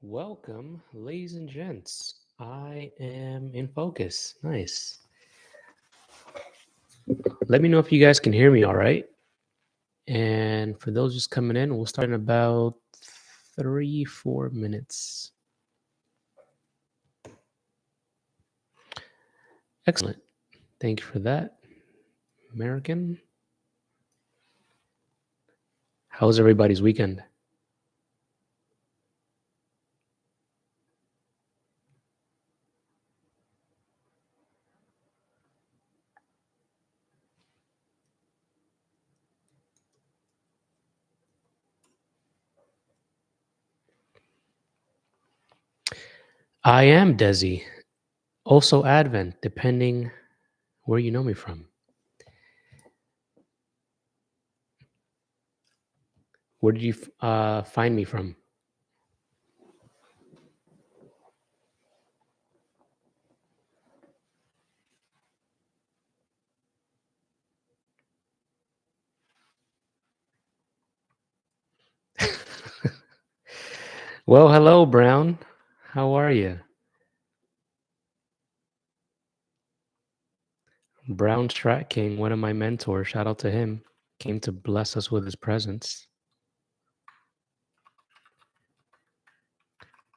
Welcome, ladies and gents. I am in focus. Nice. Let me know if you guys can hear me all right. And for those just coming in, we'll start in about 3-4 minutes. Excellent. Thank you for that, American. How was everybody's weekend? I am Desi. Also Advent, depending where you know me from. Where did you find me from? Well, hello, Brown. How are you? Brown Strat King, one of my mentors, shout out to him, came to bless us with his presence.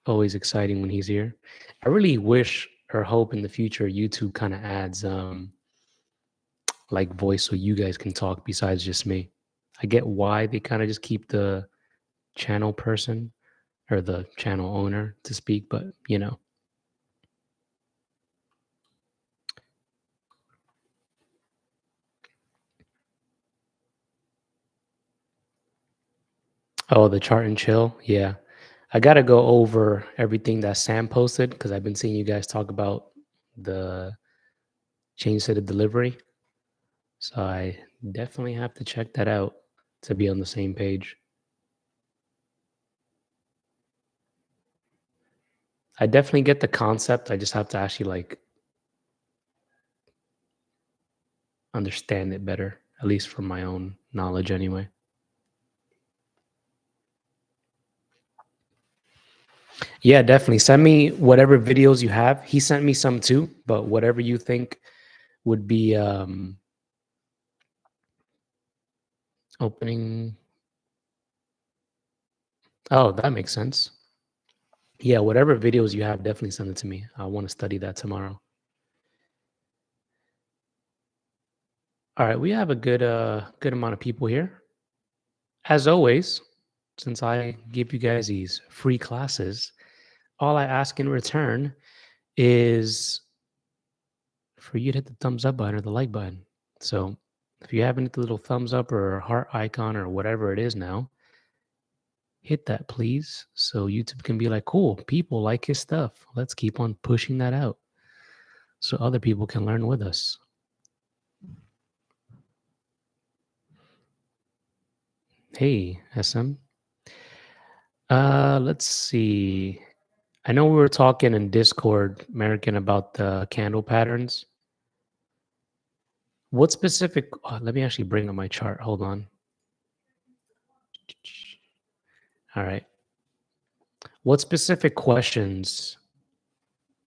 Always exciting when he's here. I really wish or hope in the future YouTube kind of adds like voice so you guys can talk besides just me. I get why they kind of just keep the channel person or the channel owner to speak, but you know. Oh, the chart and chill. Yeah. I got to go over everything that Sam posted because I've been seeing you guys talk about the change to the delivery. So I definitely have to check that out to be on the same page. I definitely get the concept. I just have to actually like understand it better, at least from my own knowledge anyway. Yeah, definitely. Send me whatever videos you have. He sent me some too, but whatever you think would be opening. Oh, that makes sense. Yeah, whatever videos you have, definitely send it to me. I want to study that tomorrow. All right, we have a good amount of people here. As always, since I give you guys these free classes, all I ask in return is for you to hit the thumbs up button or the like button. So if you haven't hit the little thumbs up or heart icon or whatever it is now, hit that please. So YouTube can be like, cool, people like his stuff. Let's keep on pushing that out so other people can learn with us. Hey, SM. Let's see. I know we were talking in Discord, American, about the candle patterns. What specific? Let me actually bring up my chart. Hold on. All right. What specific questions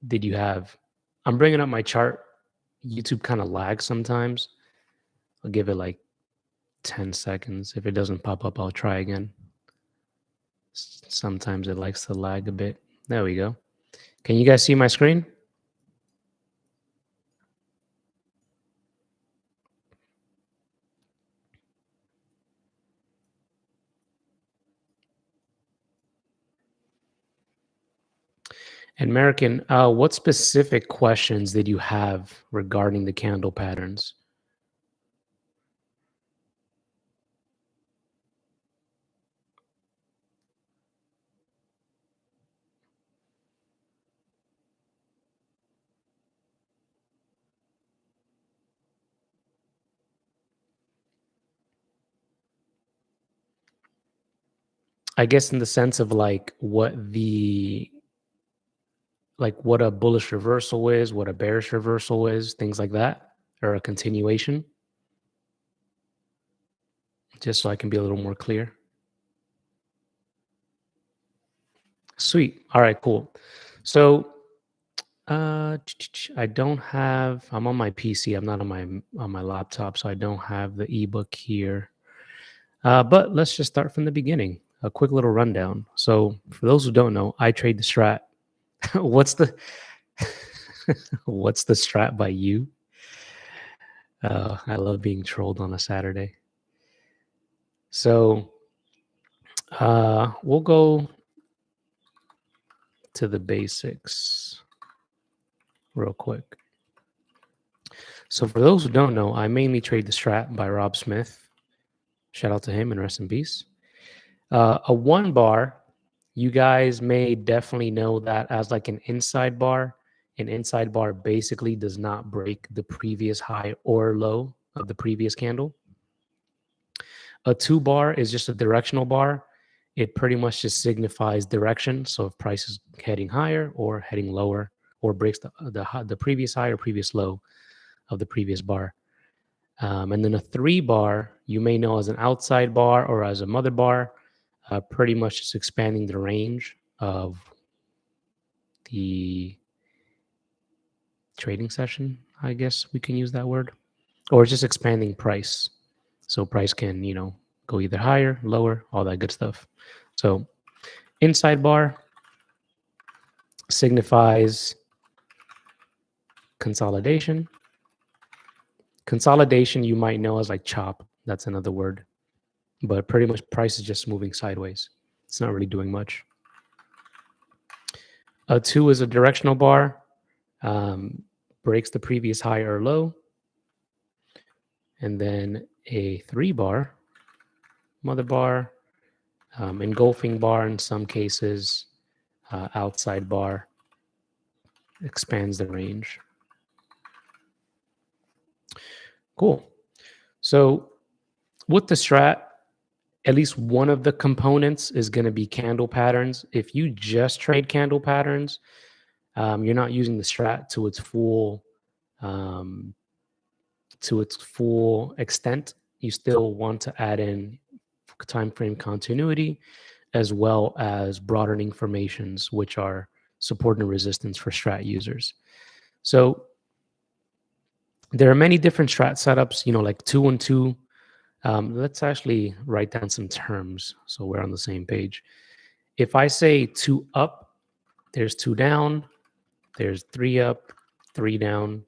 did you have? I'm bringing up my chart. YouTube kind of lags sometimes. I'll give it like 10 seconds. If it doesn't pop up, I'll try again. Sometimes it likes to lag a bit. There we go. Can you guys see my screen? And American, what specific questions did you have regarding the candle patterns? I guess in the sense of like what what a bullish reversal is, what a bearish reversal is, things like that, or a continuation, just so I can be a little more clear. Sweet. All right, cool. So I don't have. I'm on my PC. I'm not on my laptop, so I don't have the ebook here. But let's just start from the beginning. A quick little rundown. So, for those who don't know, I trade the strat. what's the What's the strat by you? I love being trolled on a Saturday. So, we'll go to the basics real quick. So, for those who don't know, I mainly trade the strat by Rob Smith. Shout out to him and rest in peace. A 1 bar, you guys may definitely know that as like an inside bar. An inside bar basically does not break the previous high or low of the previous candle. A 2 bar is just a directional bar. It pretty much just signifies direction. So if price is heading higher or heading lower, or breaks the previous high or previous low of the previous bar. And then a 3 bar, you may know as an outside bar or as a mother bar, pretty much just expanding the range of the trading session, I guess we can use that word, or just expanding price. So price can, go either higher, lower, all that good stuff. So inside bar signifies consolidation. Consolidation you might know as like chop. That's another word. But pretty much price is just moving sideways. It's not really doing much. A 2 is a directional bar. Breaks the previous high or low. And then a 3 bar, mother bar, engulfing bar in some cases, outside bar, expands the range. Cool. So with the strat, at least one of the components is going to be candle patterns. If you just trade candle patterns, you're not using the strat to its full extent. You still want to add in time frame continuity as well as broadening formations, which are support and resistance for strat users. So there are many different strat setups, like 2 and 2. Let's actually write down some terms so we're on the same page. If I say 2 up, there's 2 down, there's 3 up, 3 down,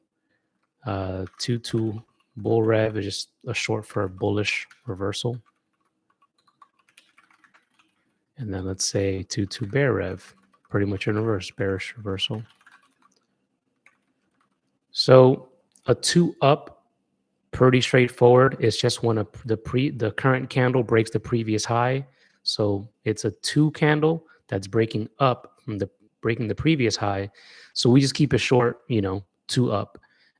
2 bull rev is just a short for bullish reversal. And then let's say 2 bear rev, pretty much in reverse, bearish reversal. So a 2 up, pretty straightforward. It's just when the current candle breaks the previous high. So it's a 2 candle that's breaking up from breaking the previous high. So we just keep it short, 2 up,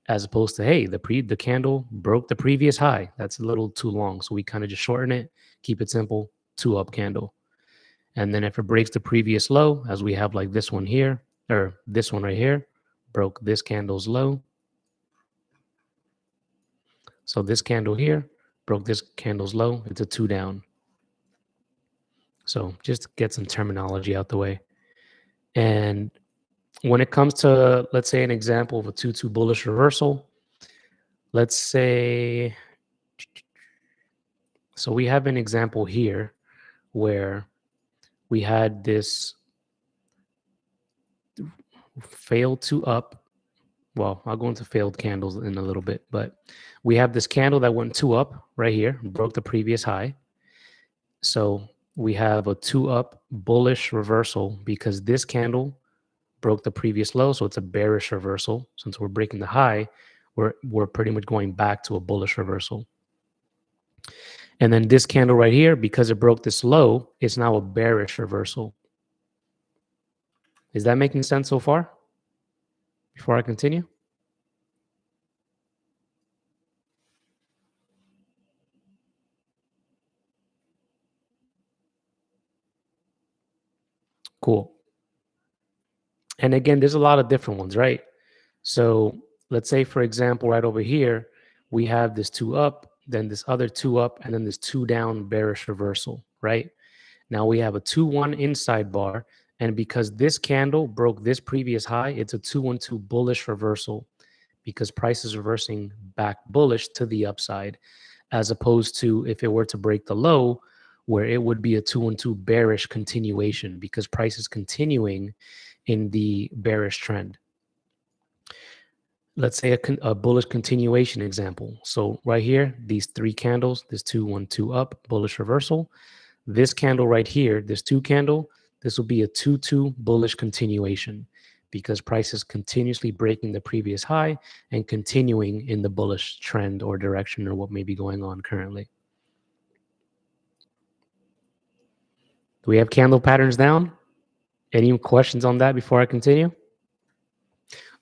as opposed to, hey, the candle broke the previous high. That's a little too long. So we kind of just shorten it, keep it simple, 2 up candle. And then if it breaks the previous low, as we have like this one here, or this one right here, broke this candle's low. So this candle here broke this candle's low. It's a 2 down. So just to get some terminology out the way. And when it comes to, let's say, an example of a 2 bullish reversal, let's say, so we have an example here where we had this failed 2 up. Well, I'll go into failed candles in a little bit, but we have this candle that went 2 up right here, broke the previous high. So we have a 2 up bullish reversal because this candle broke the previous low. So it's a bearish reversal. Since we're breaking the high, we're pretty much going back to a bullish reversal. And then this candle right here, because it broke this low, it's now a bearish reversal. Is that making sense so far? Before I continue? Cool. And again, there's a lot of different ones, right? So let's say, for example, right over here, we have this 2 up, then this other 2 up, and then this 2 down bearish reversal, right? Now we have a 2-1 inside bar. And because this candle broke this previous high, it's a 212 bullish reversal because price is reversing back bullish to the upside, as opposed to if it were to break the low, where it would be a 212 bearish continuation because price is continuing in the bearish trend. Let's say a bullish continuation example. So right here, these three candles, this 212 up, bullish reversal. This candle right here, this 2 candle, this will be a 2-2 bullish continuation because price is continuously breaking the previous high and continuing in the bullish trend or direction or what may be going on currently. Do we have candle patterns down? Any questions on that before I continue?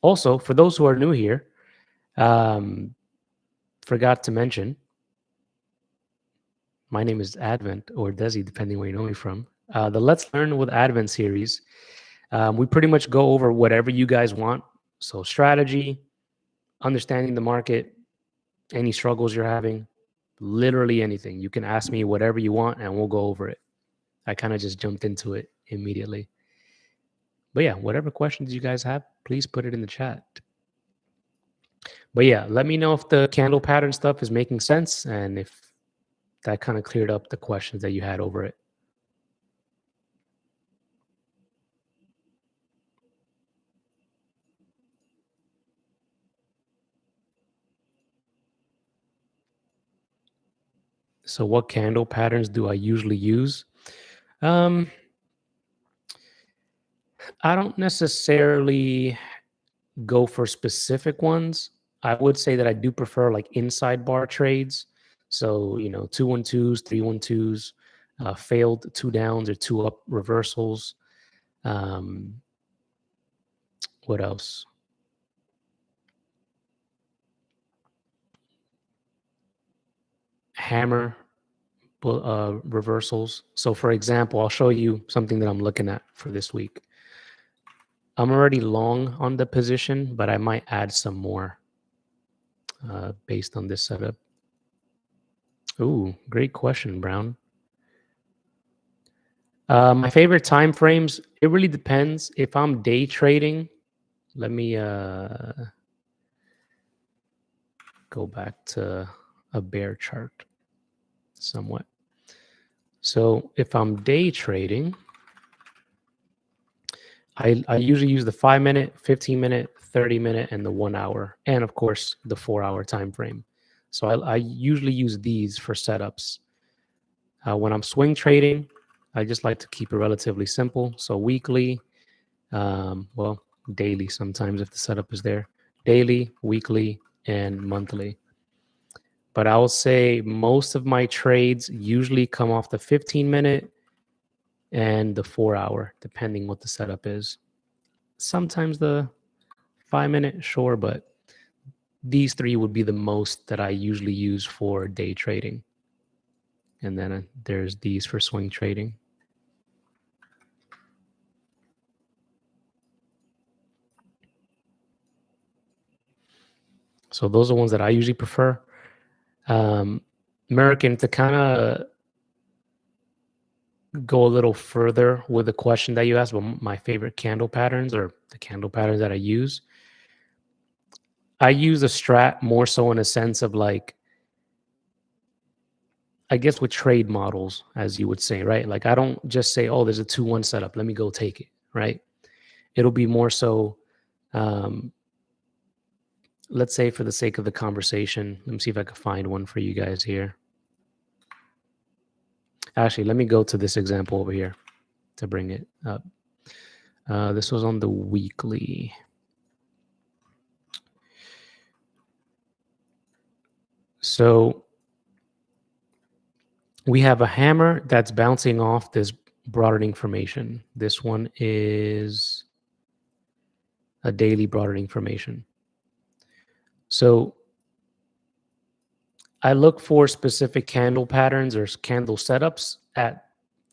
Also, for those who are new here, forgot to mention, my name is Advent or Desi, depending where you know me from. The Let's Learn with Advent series, we pretty much go over whatever you guys want. So strategy, understanding the market, any struggles you're having, literally anything. You can ask me whatever you want and we'll go over it. I kind of just jumped into it immediately. But yeah, whatever questions you guys have, please put it in the chat. But yeah, let me know if the candle pattern stuff is making sense and if that kind of cleared up the questions that you had over it. So what candle patterns do I usually use? I don't necessarily go for specific ones. I would say that I do prefer like inside bar trades. So, 2-1-2s, 3-1-2s, failed 2 downs or 2 up reversals. What else? Hammer reversals. So for example, I'll show you something that I'm looking at for this week. I'm already long on the position, but I might add some more based on this setup. Ooh, great question, Brown. My favorite time frames, it really depends. If I'm day trading, let me go back to a bear chart somewhat. So if I'm day trading, I usually use the 5-minute, 15-minute, 30-minute, and the 1 hour, and of course the 4-hour time frame. So I usually use these for setups. When I'm swing trading, I just like to keep it relatively simple. So weekly, well, daily sometimes if the setup is there, daily, weekly, and monthly. But I will say most of my trades usually come off the 15-minute and the 4-hour, depending what the setup is. Sometimes the 5-minute, sure, but these 3 would be the most that I usually use for day trading. And then there's these for swing trading. So those are ones that I usually prefer. American, to kind of go a little further with the question that you asked about my favorite candle patterns or the candle patterns that I use. I use a strat more so in a sense of like, I guess with trade models, as you would say, right? Like I don't just say, oh, there's a 2-1 setup, let me go take it, right? It'll be more so, let's say for the sake of the conversation, let me see if I can find one for you guys here. Actually, let me go to this example over here to bring it up. This was on the weekly. So we have a hammer that's bouncing off this broadening formation. This one is a daily broadening formation. So I look for specific candle patterns or candle setups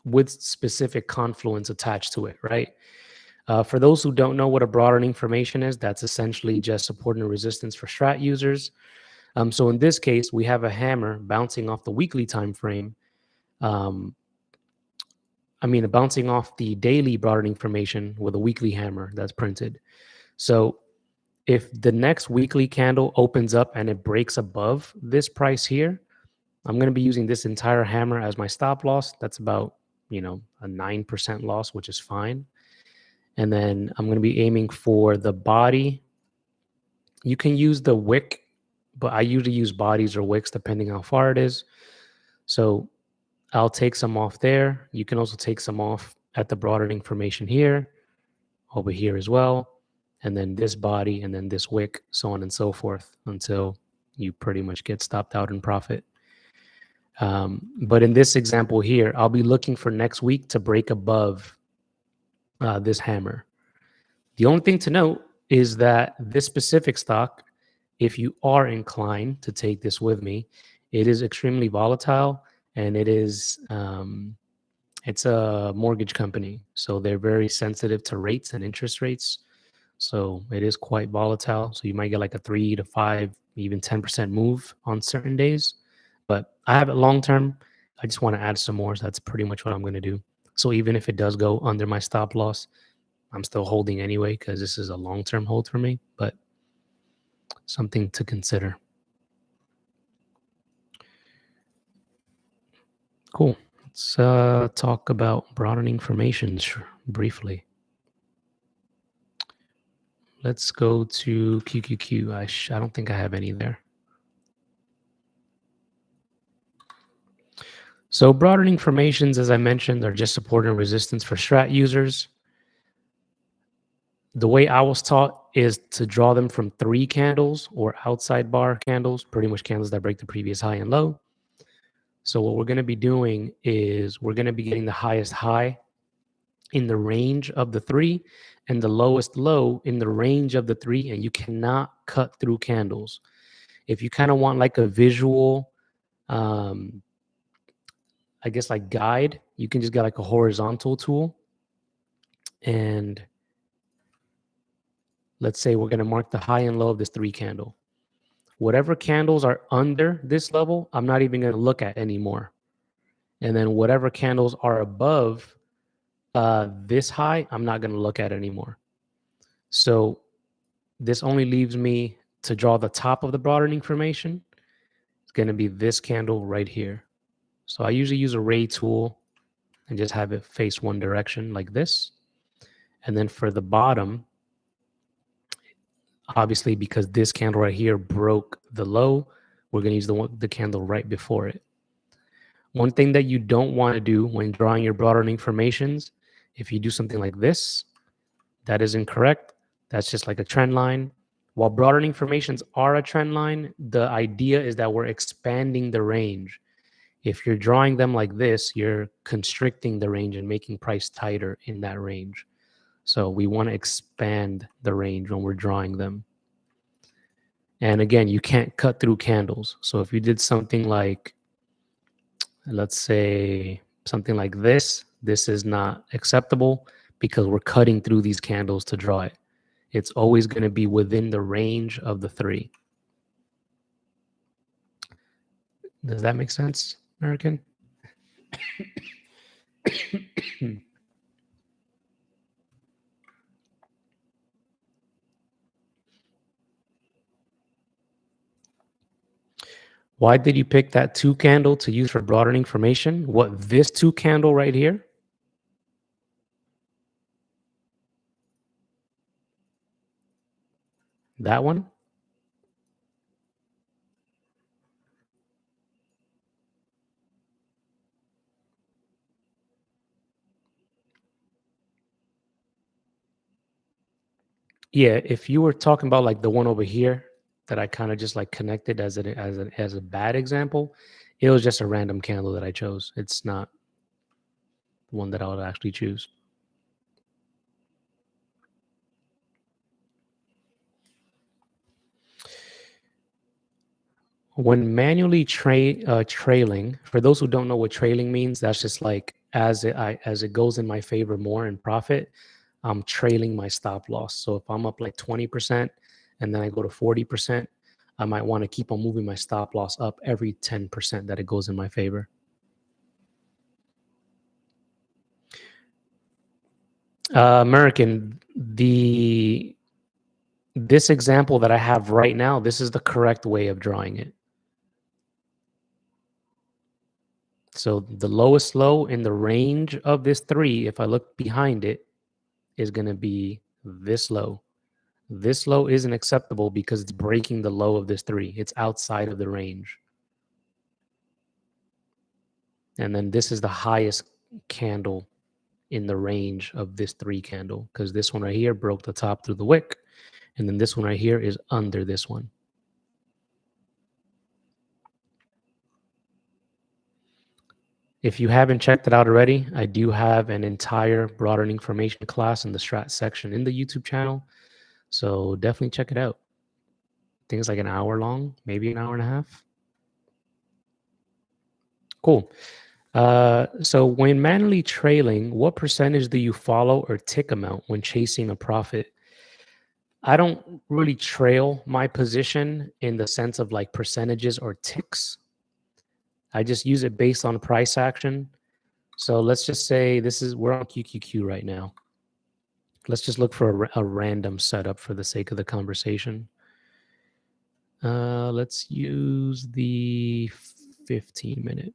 with specific confluence attached to it, right? For those who don't know what a broadening formation is, that's essentially just support and resistance for strat users. So in this case, we have a hammer bouncing off the weekly time frame. bouncing off the daily broader information with a weekly hammer that's printed. So if the next weekly candle opens up and it breaks above this price here, I'm going to be using this entire hammer as my stop loss. That's about, a 9% loss, which is fine. And then I'm going to be aiming for the body. You can use the wick, but I usually use bodies or wicks depending how far it is. So I'll take some off there. You can also take some off at the broader information here, over here as well, and then this body, and then this wick, so on and so forth, until you pretty much get stopped out in profit. But in this example here, I'll be looking for next week to break above this hammer. The only thing to note is that this specific stock, if you are inclined to take this with me, it is extremely volatile, and it is it's a mortgage company, so they're very sensitive to rates and interest rates. So it is quite volatile. So you might get like a 3 to 5, even 10% move on certain days. But I have it long term. I just want to add some more. So that's pretty much what I'm going to do. So even if it does go under my stop loss, I'm still holding anyway, because this is a long term hold for me. But something to consider. Cool. Let's talk about broadening formations briefly. Let's go to QQQ. I don't think I have any there. So broadening formations, as I mentioned, are just support and resistance for strat users. The way I was taught is to draw them from 3 candles or outside bar candles, pretty much candles that break the previous high and low. So what we're going to be doing is we're going to be getting the highest high in the range of the 3 and the lowest low in the range of the 3, and you cannot cut through candles. If you kind of want like a visual, I guess like guide, you can just get like a horizontal tool, and let's say we're going to mark the high and low of this 3 candle. Whatever candles are under this level, I'm not even going to look at anymore. And then whatever candles are above this high, I'm not going to look at anymore. So this only leaves me to draw the top of the broadening formation. It's going to be this candle right here. So I usually use a ray tool and just have it face one direction like this. And then for the bottom, obviously, because this candle right here broke the low, we're going to use the candle right before it. One thing that you don't want to do when drawing your broadening formations, if you do something like this, that is incorrect. That's just like a trend line. While broadening formations are a trend line, the idea is that we're expanding the range. If you're drawing them like this, you're constricting the range and making price tighter in that range. So we want to expand the range when we're drawing them. And again, you can't cut through candles. So if you did something like, let's say something like this, this is not acceptable because we're cutting through these candles to draw it. It's always going to be within the range of the 3. Does that make sense, American? Why did you pick that 2 candle to use for broadening formation? What, this 2 candle right here? That one? Yeah, if you were talking about like the one over here that I kind of just like connected as a bad example, it was just a random candle that I chose. It's not one that I would actually choose. When manually trailing, for those who don't know what trailing means, that's just like as it goes in my favor more in profit, I'm trailing my stop loss. So if I'm up like 20% and then I go to 40%, I might want to keep on moving my stop loss up every 10% that it goes in my favor. American, this example that I have right now, this is the correct way of drawing it. So the lowest low in the range of this 3, if I look behind it, is going to be this low. This low isn't acceptable because it's breaking the low of this 3. It's outside of the range. And then this is the highest candle in the range of this 3 candle, because this one right here broke the top through the wick. And then this one right here is under this one. If you haven't checked it out already, I do have an entire broadening formation class in the strat section in the YouTube channel. So definitely check it out. I think it's like an hour long, maybe an hour and a half. Cool. So when manually trailing, what percentage do you follow or tick amount when chasing a profit? I don't really trail my position in the sense of like percentages or ticks. I just use it based on price action. So let's just say we're on QQQ right now. Let's just look for a random setup for the sake of the conversation. Let's use the 15-minute.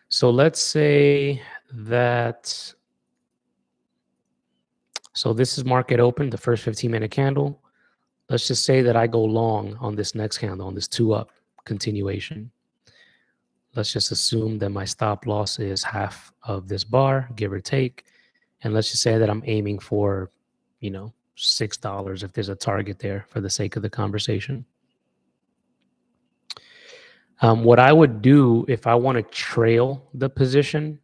So let's say that, so this is market open, the first 15-minute candle. Let's just say that I go long on this next candle, on this 2 up continuation. Let's just assume that my stop loss is half of this bar, give or take. And let's just say that I'm aiming for, $6 if there's a target there for the sake of the conversation. What I would do if I want to trail the position,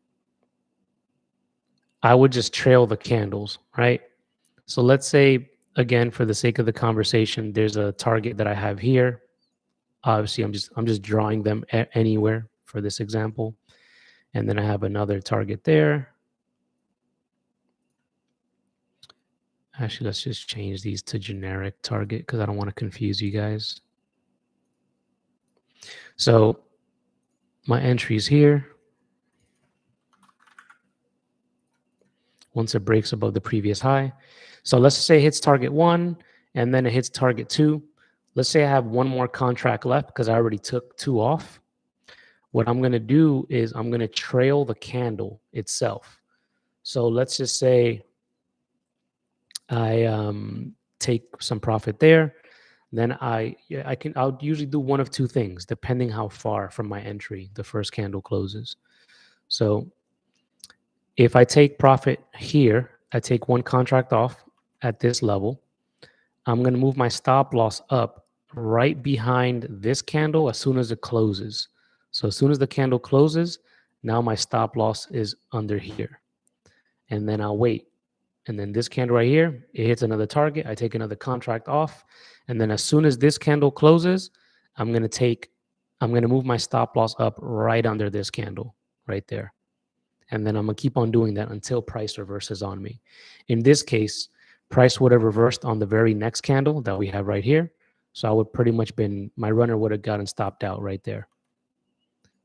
I would just trail the candles, right? So let's say, again, for the sake of the conversation, there's a target that I have here. Obviously, I'm just drawing them anywhere for this example. And then I have another target there. Actually, let's just change these to generic target because I don't want to confuse you guys. So my entry is here. Once it breaks above the previous high. So let's say it hits target 1 and then it hits target 2. Let's say I have one more contract left because I already took 2 off. What I'm going to do is I'm going to trail the candle itself. So let's just say I take some profit there. Then I'll usually do one of 2 things depending how far from my entry the first candle closes. So if I take profit here, I take one contract off at this level. I'm going to move my stop loss up right behind this candle as soon as it closes. So as soon as the candle closes, now my stop loss is under here. And then I'll wait. And then this candle right here, it hits another target. I take another contract off. And then as soon as this candle closes, I'm going to move my stop loss up right under this candle right there. And then I'm going to keep on doing that until price reverses on me. In this case, price would have reversed on the very next candle that we have right here. So I would pretty much my runner would have gotten stopped out right there.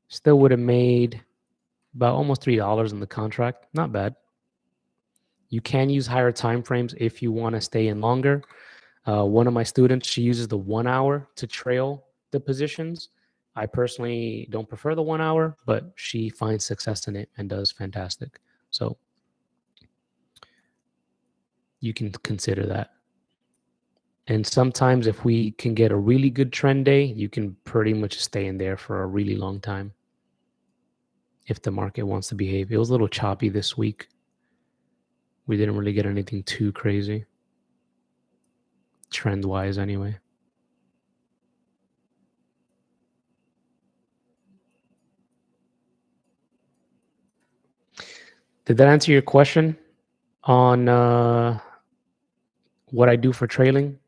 Still would have made about almost $3 in the contract. Not bad. You can use higher time frames if you want to stay in longer. One of my students, she uses the 1 hour to trail the positions. I personally don't prefer the 1 hour, but she finds success in it and does fantastic. So you can consider that. And sometimes if we can get a really good trend day, you can pretty much stay in there for a really long time if the market wants to behave. It was a little choppy this week. We didn't really get anything too crazy, trend-wise anyway. Did that answer your question on what I do for trailing?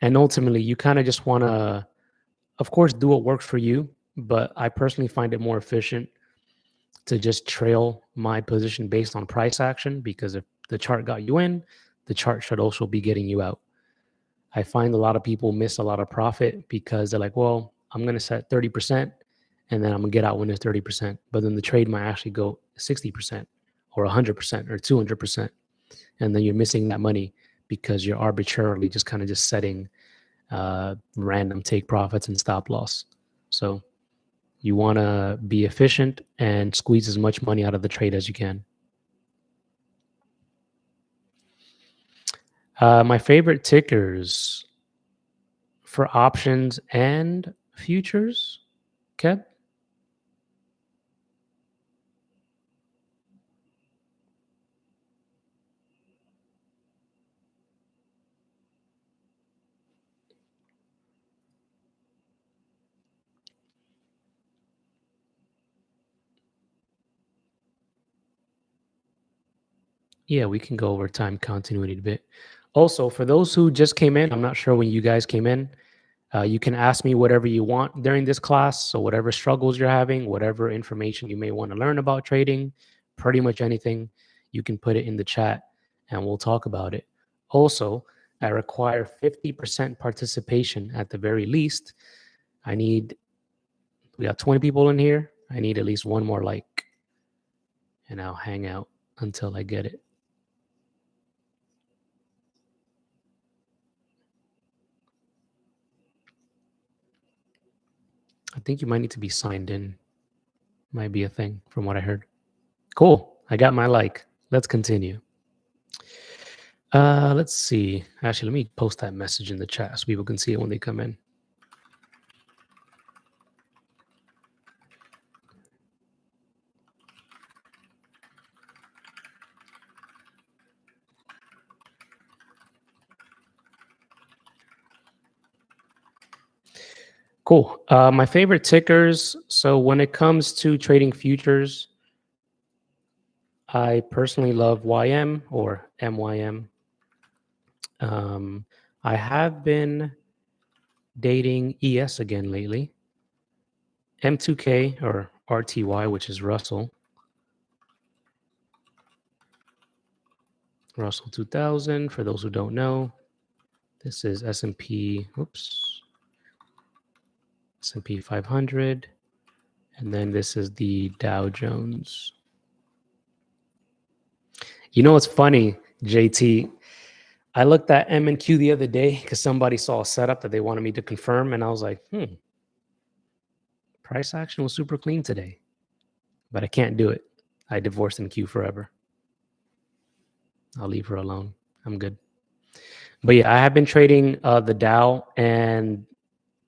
And ultimately, you kind of just want to, of course, do what works for you. But I personally find it more efficient to just trail my position based on price action, because if the chart got you in, the chart should also be getting you out. I find a lot of people miss a lot of profit because they're like, well, I'm going to set 30% and then I'm going to get out when there's 30%. But then the trade might actually go 60% or 100% or 200%. And then you're missing that money because you're arbitrarily just kind of just setting random take profits and stop loss. So you want to be efficient and squeeze as much money out of the trade as you can. My favorite tickers for options and futures, Kev? Yeah, we can go over time continuity a bit. Also, for those who just came in, I'm not sure when you guys came in. You can ask me whatever you want during this class. So whatever struggles you're having, whatever information you may want to learn about trading, pretty much anything, you can put it in the chat and we'll talk about it. Also, I require 50% participation at the very least. We got 20 people in here. I need at least one more like, and I'll hang out until I get it. I think you might need to be signed in. Might be a thing from what I heard. Cool. I got my like. Let's continue. Let's see. Actually, let me post that message in the chat so people can see it when they come in. Cool. My favorite tickers. So when it comes to trading futures, I personally love YM or MYM. I have been dating ES again lately. M2K or RTY, which is Russell 2000. For those who don't know, this is S&P. Oops. S&P 500, and then this is the Dow Jones. You know what's funny, JT? I looked at M&Q the other day because somebody saw a setup that they wanted me to confirm, and I was like, price action was super clean today, but I can't do it. I divorced MQ forever. I'll leave her alone. I'm good. But yeah, I have been trading the Dow and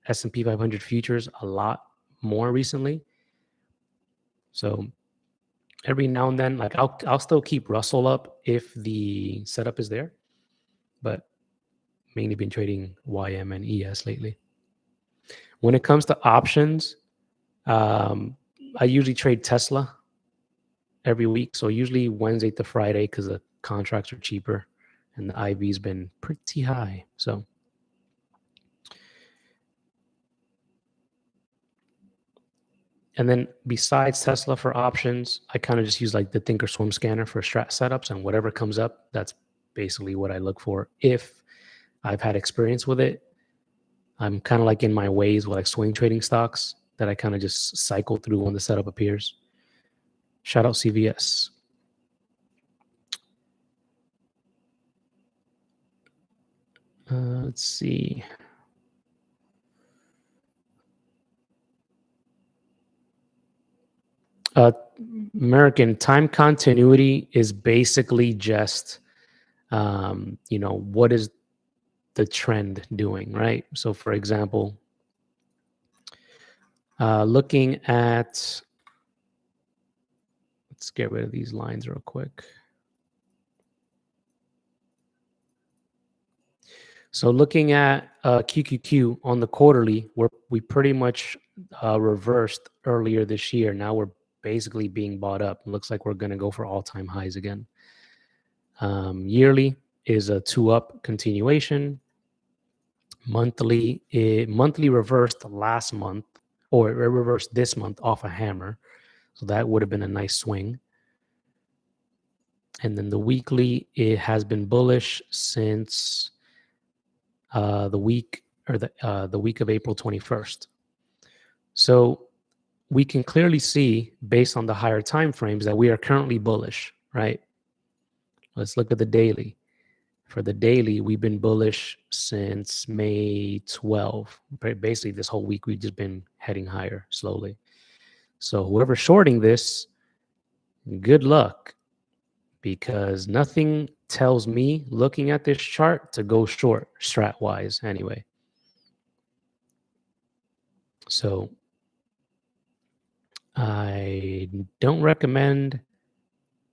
S&P 500 futures a lot more recently. So every now and then, like I'll still keep Russell up if the setup is there, but mainly been trading YM and ES lately. When it comes to options, I usually trade Tesla every week. So usually Wednesday to Friday because the contracts are cheaper and the IV's been pretty high. So and then besides Tesla for options, I kind of just use like the Thinkorswim scanner for strat setups, and whatever comes up, that's basically what I look for. If I've had experience with it, I'm kind of like in my ways with like swing trading stocks that I kind of just cycle through when the setup appears. Shout out CVS. Let's see. American time continuity is basically just, what is the trend doing, right? So, for example, looking at, let's get rid of these lines real quick. So looking at QQQ on the quarterly, we pretty much reversed earlier this year. Now we're basically being bought up. Looks like we're going to go for all-time highs again. Yearly is a 2-up continuation. Monthly reversed last month, or it reversed this month off a hammer. So that would have been a nice swing. And then the weekly, it has been bullish since the week or the week of April 21st. So we can clearly see based on the higher time frames that we are currently bullish, right? Let's look at the daily. For the daily, we've been bullish since May 12. Basically, this whole week, we've just been heading higher slowly. So whoever's shorting this, good luck, because nothing tells me looking at this chart to go short strat-wise anyway. So I don't recommend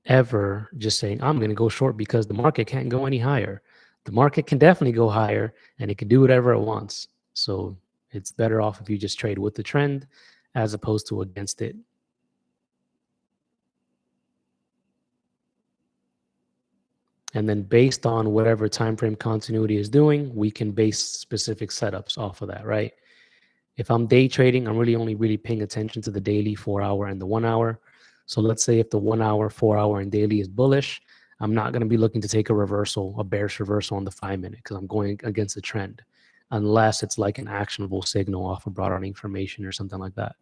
ever just saying, I'm going to go short because the market can't go any higher. The market can definitely go higher and it can do whatever it wants. So it's better off if you just trade with the trend as opposed to against it. And then based on whatever time frame continuity is doing, we can base specific setups off of that, right? If I'm day trading, I'm only paying attention to the daily, 4 hour, and the 1 hour. So let's say if the 1 hour, 4 hour, and daily is bullish, I'm not going to be looking to take a reversal, a bearish reversal on the 5 minute because I'm going against the trend, unless it's like an actionable signal off of broader information or something like that,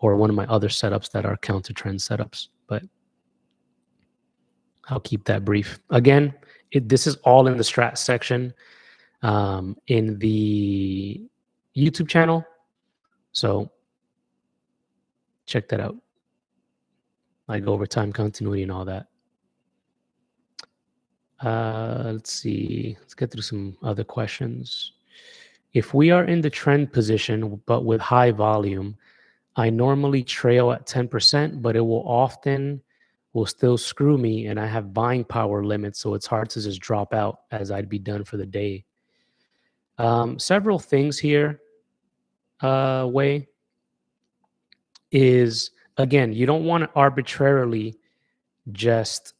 or one of my other setups that are counter trend setups. But I'll keep that brief. Again, this is all in the strat section in the YouTube channel. So check that out. I go over time continuity and all that. Let's see. Let's get through some other questions. If we are in the trend position, but with high volume, I normally trail at 10%, but it will still screw me, and I have buying power limits, so it's hard to just drop out as I'd be done for the day. Several things here, Wei, is, again, you don't want to arbitrarily just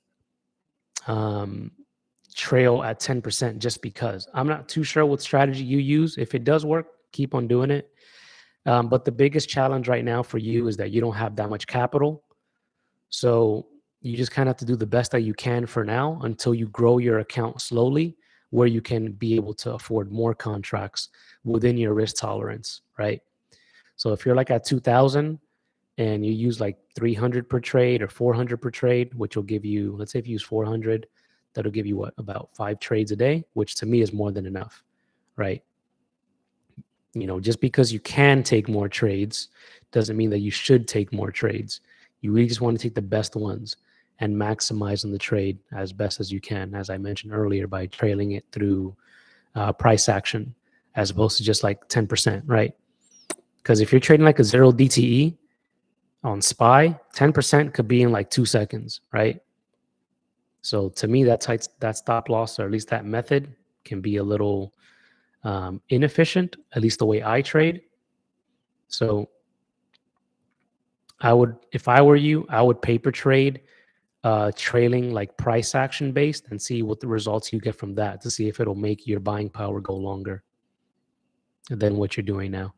trail at 10% just because. I'm not too sure what strategy you use. If it does work, keep on doing it. But the biggest challenge right now for you is that you don't have that much capital. So you just kind of have to do the best that you can for now until you grow your account slowly, where you can be able to afford more contracts within your risk tolerance, right? So if you're like at 2,000 and you use like 300 per trade or 400 per trade, which will give you, let's say if you use 400, that'll give you what, about 5 trades a day, which to me is more than enough, right? You know, just because you can take more trades doesn't mean that you should take more trades. You really just want to take the best ones and maximize on the trade as best as you can, as I mentioned earlier, by trailing it through price action as opposed to just like 10%, right? Because if you're trading like a 0 DTE on SPY, 10% could be in like 2 seconds, right? So to me, that stop loss, or at least that method, can be a little inefficient, at least the way I trade. So if I were you, I would paper trade trailing like price action based and see what the results you get from that to see if it'll make your buying power go longer than what you're doing now.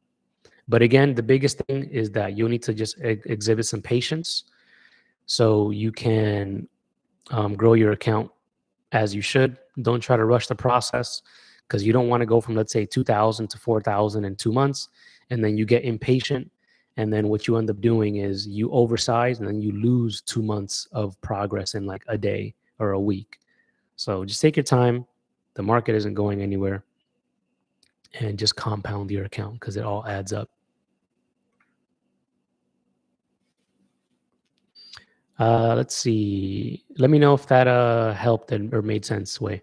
But again, the biggest thing is that you'll need to just exhibit some patience so you can grow your account as you should. Don't try to rush the process, because you don't want to go from, let's say, 2,000 to 4,000 in 2 months, and then you get impatient. And then what you end up doing is you oversize, and then you lose 2 months of progress in like a day or a week. So just take your time. The market isn't going anywhere. And just compound your account because it all adds up. Let's see. Let me know if that helped or made sense, Wei.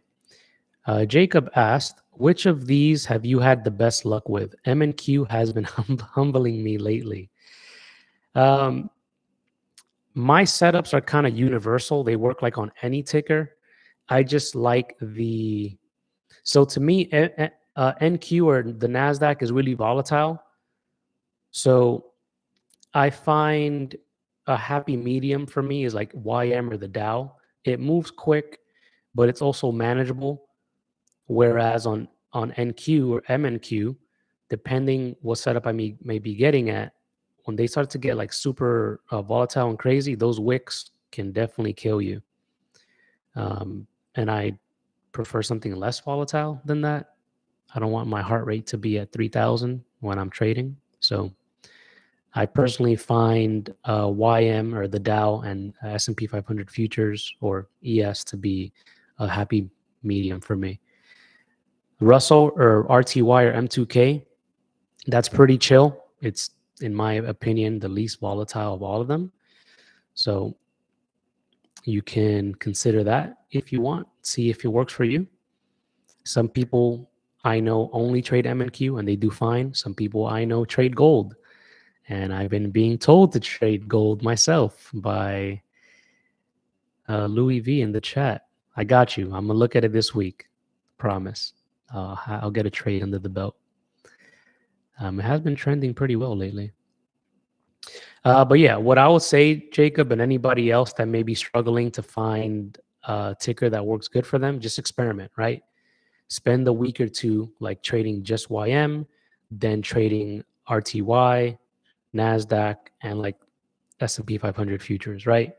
Jacob asked, which of these have you had the best luck with? M&Q has been humbling me lately. My setups are kind of universal. They work like on any ticker. I just like so to me, NQ or the NASDAQ is really volatile. So I find a happy medium for me is like YM or the Dow. It moves quick, but it's also manageable. Whereas on NQ or MNQ, depending what setup I may be getting at, when they start to get like super volatile and crazy, those wicks can definitely kill you. And I prefer something less volatile than that. I don't want my heart rate to be at 3,000 when I'm trading. So I personally find YM or the Dow and S&P 500 futures or ES to be a happy medium for me. Russell or RTY or M2K, that's pretty chill. It's, in my opinion, the least volatile of all of them. So you can consider that if you want, see if it works for you. Some people I know only trade MNQ and they do fine. Some people I know trade gold. And I've been being told to trade gold myself by Louis V in the chat. I got you. I'm going to look at it this week. Promise. I'll get a trade under the belt. It has been trending pretty well lately. But yeah, what I would say, Jacob, and anybody else that may be struggling to find a ticker that works good for them, just experiment, right? Spend a week or two like trading just YM, then trading RTY, NASDAQ, and like S&P 500 futures, right?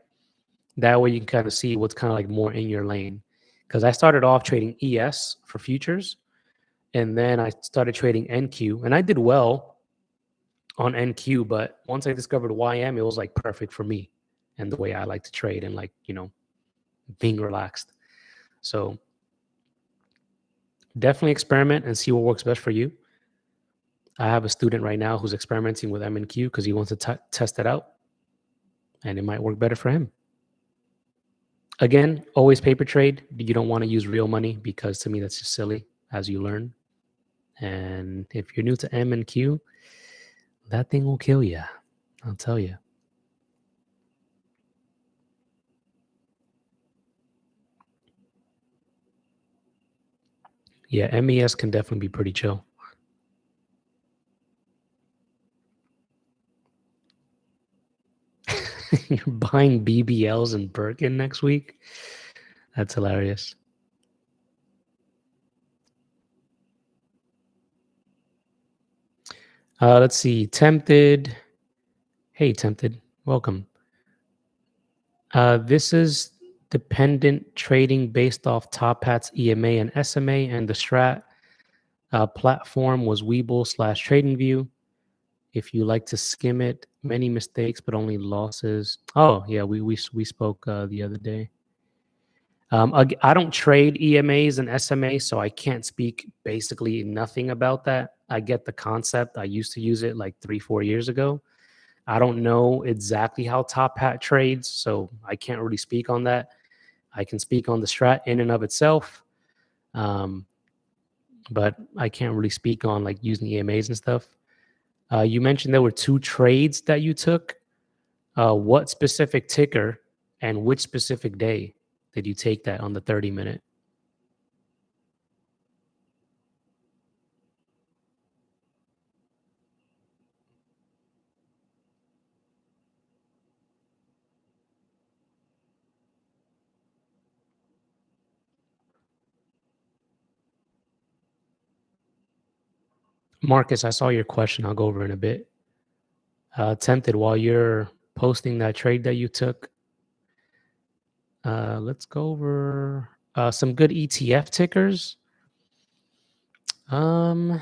That way you can kind of see what's kind of like more in your lane. Because I started off trading ES for futures, and then I started trading NQ, and I did well on NQ, but once I discovered YM, it was like perfect for me and the way I like to trade and like, being relaxed. So definitely experiment and see what works best for you. I have a student right now who's experimenting with MNQ because he wants to test it out, and it might work better for him. Again, always paper trade. You don't want to use real money because to me that's just silly as you learn. And if you're new to MNQ, that thing will kill you. I'll tell you. Yeah, MES can definitely be pretty chill. You're buying BBLs and Birkin next week? That's hilarious. Let's see. Tempted. Hey, Tempted. Welcome. This is dependent trading based off Top Hat's EMA and SMA, and the strat platform was Webull/TradingView. If you like to skim it, many mistakes, but only losses. Oh, yeah, we spoke the other day. I don't trade EMAs and SMA, so I can't speak basically nothing about that. I get the concept. I used to use it like 3-4 years ago. I don't know exactly how Top Hat trades, so I can't really speak on that. I can speak on the strat in and of itself, but I can't really speak on like using EMAs and stuff. You mentioned there were 2 trades that you took. What specific ticker and which specific day did you take that on the 30-minute? Marcus, I saw your question. I'll go over in a bit. Tempted, while you're posting that trade that you took, let's go over some good ETF tickers. I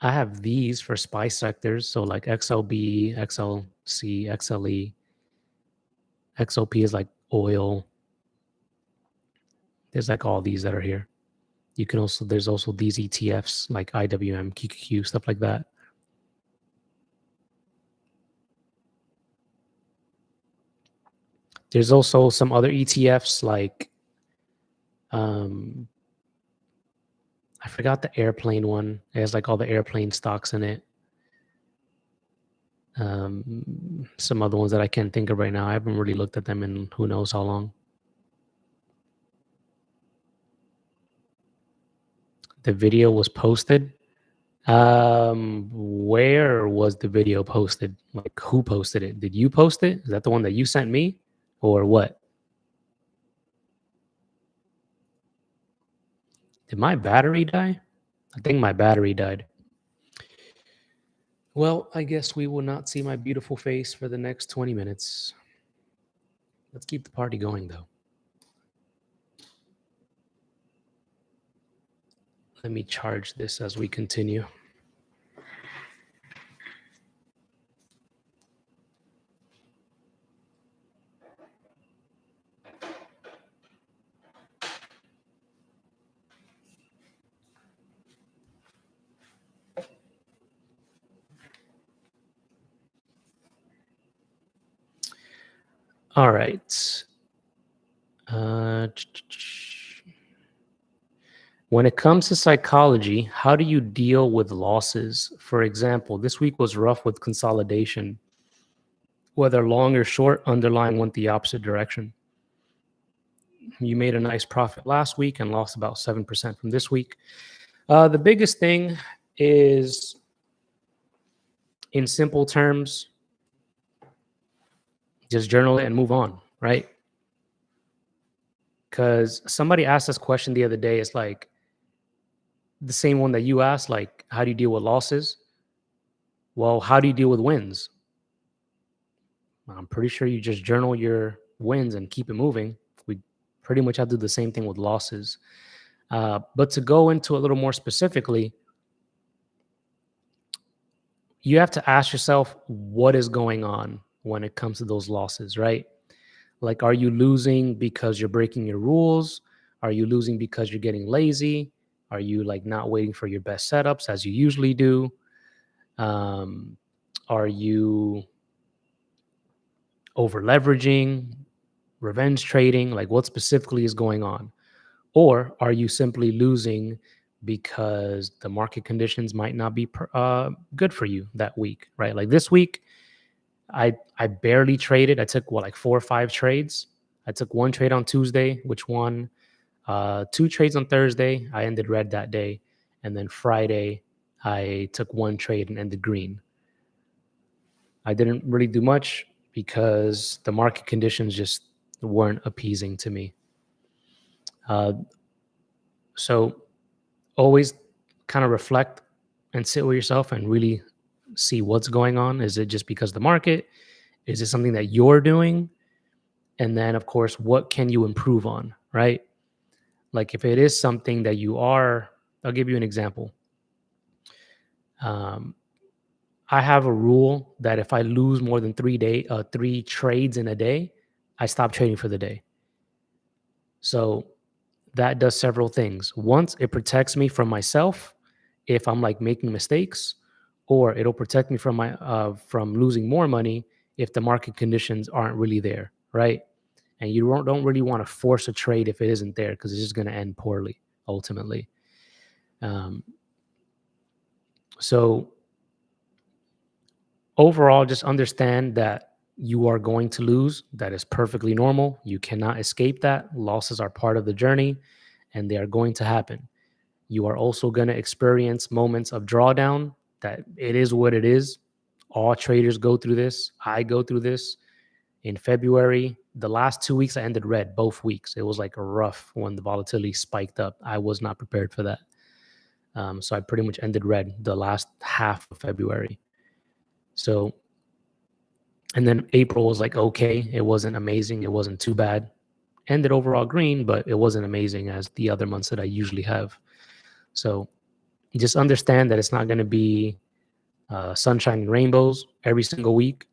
have these for SPY sectors. So like XLB, XLC, XLE. XOP is like oil. There's like all these that are here. You can also, there's also these ETFs like IWM, QQQ, stuff like that. There's also some other ETFs like, I forgot the airplane one. It has like all the airplane stocks in it. Some other ones that I can't think of right now. I haven't really looked at them in who knows how long. The video was posted. Where was the video posted? Like who posted it? Did you post it? Is that the one that you sent me or what? Did my battery die? I think my battery died. Well, I guess we will not see my beautiful face for the next 20 minutes. Let's keep the party going though. Let me charge this as we continue. All right. When it comes to psychology, how do you deal with losses? For example, this week was rough with consolidation. Whether long or short, underlying went the opposite direction. You made a nice profit last week and lost about 7% from this week. The biggest thing is, in simple terms, just journal it and move on, right? Because somebody asked this question the other day. It's like the same one that you asked, like, how do you deal with losses? Well, how do you deal with wins? I'm pretty sure you just journal your wins and keep it moving. We pretty much have to do the same thing with losses. But to go into a little more specifically, you have to ask yourself what is going on when it comes to those losses, right? Like, are you losing because you're breaking your rules? Are you losing because you're getting lazy? Are you like not waiting for your best setups as you usually do? Are you over leveraging, revenge trading? Like, what specifically is going on? Or are you simply losing because the market conditions might not be good for you that week, right? Like this week, I barely traded. I took like 4 or 5 trades. I took one trade on Tuesday, which won. 2 trades on Thursday. I ended red that day, and then Friday I took 1 trade and ended green. I didn't really do much because the market conditions just weren't appeasing to me. So always kind of reflect and sit with yourself and really see what's going on. Is it just because of the market? Is it something that you're doing? And then, of course, what can you improve on, right? Like if it is something that you are, I'll give you an example. I have a rule that if I lose more than 3 trades in a day, I stop trading for the day. So that does several things. Once, it protects me from myself if I'm like making mistakes, or it'll protect me from losing more money if the market conditions aren't really there, right? And you don't really want to force a trade if it isn't there, because it's just going to end poorly ultimately. So overall, just understand that you are going to lose. That is perfectly normal. You cannot escape that. Losses are part of the journey, and they are going to happen. You are also going to experience moments of drawdown. That it is what it is. All traders go through this. I go through this. In February, the last 2 weeks, I ended red both weeks. It was like a rough when the volatility spiked up. I was not prepared for that. So I pretty much ended red the last half of February. So, and then April was like, okay, it wasn't amazing. It wasn't too bad. Ended overall green, but it wasn't amazing as the other months that I usually have. So just understand that it's not going to be sunshine and rainbows every single week.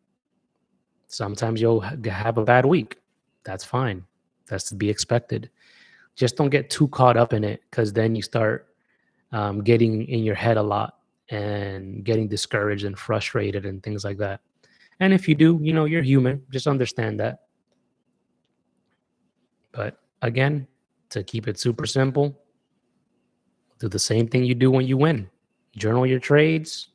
Sometimes you'll have a bad week. That's fine. That's to be expected. Just don't get too caught up in it, because then you start getting in your head a lot and getting discouraged and frustrated and things like that. And if you do, you're human. Just understand that. But again, to keep it super simple, do the same thing you do when you win. Journal your trades,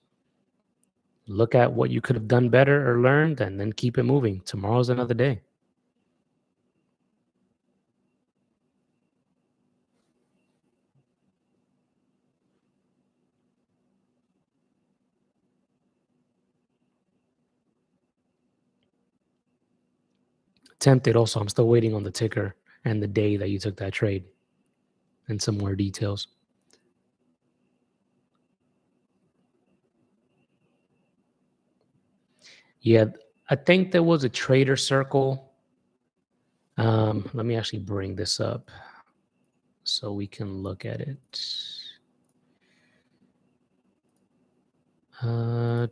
look at what you could have done better or learned, and then keep it moving. Tomorrow's another day. Tempted also. I'm still waiting on the ticker and the day that you took that trade and some more details. Yeah, I think there was a trader circle. Let me actually bring this up so we can look at it. Let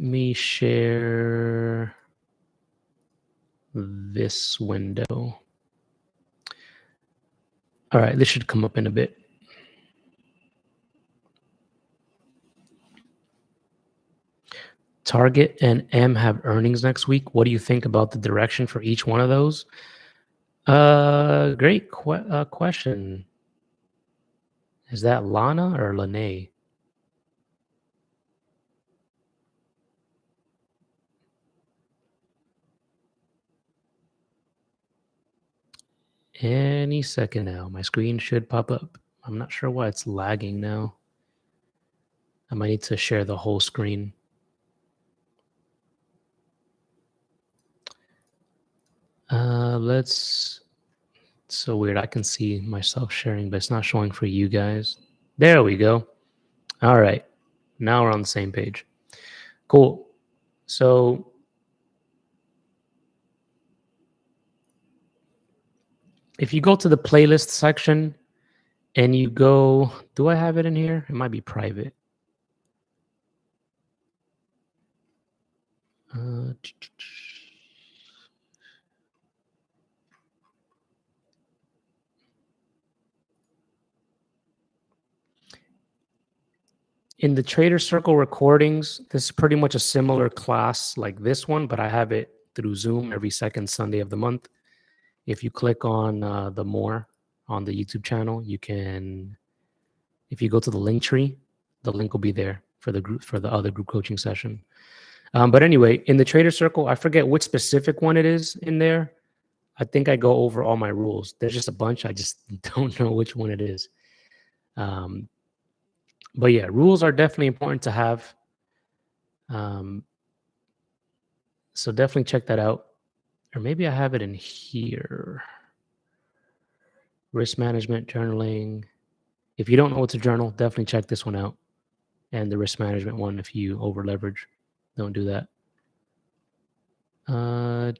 me share this window. All right, this should come up in a bit. Target and M have earnings next week. What do you think about the direction for each one of those? Great question. Is that Lana or Lene? Any second now. My screen should pop up. I'm not sure why it's lagging now. I might need to share the whole screen. It's so weird. I can see myself sharing, but it's not showing for you guys. There we go. All right. Now we're on the same page. Cool. So if you go to the playlist section and you go, do I have it in here? It might be private. In the Trader Circle recordings, this is pretty much a similar class like this one, but I have it through Zoom every second Sunday of the month. If you click on the more on the YouTube channel, you can, if you go to the link tree, the link will be there for the group, for the other group coaching session. But anyway, in the Trader Circle, I forget which specific one it is in there. I think I go over all my rules. There's just a bunch. I just don't know which one it is. But yeah, rules are definitely important to have. So definitely check that out. Or maybe I have it in here. Risk management, journaling. If you don't know what to journal, definitely check this one out. And the risk management one, if you over leverage, don't do that. I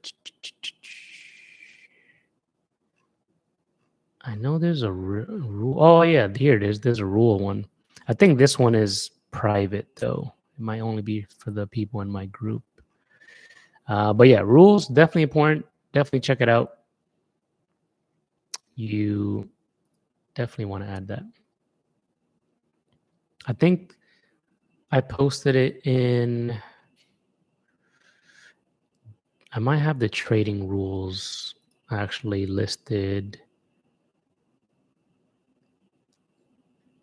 know there's a rule. Oh yeah, here it is. There's a rule one. I think this one is private though. It might only be for the people in my group. But yeah, rules definitely important. Definitely check it out. You definitely want to add that. I think I posted it in. I might have the trading rules actually listed.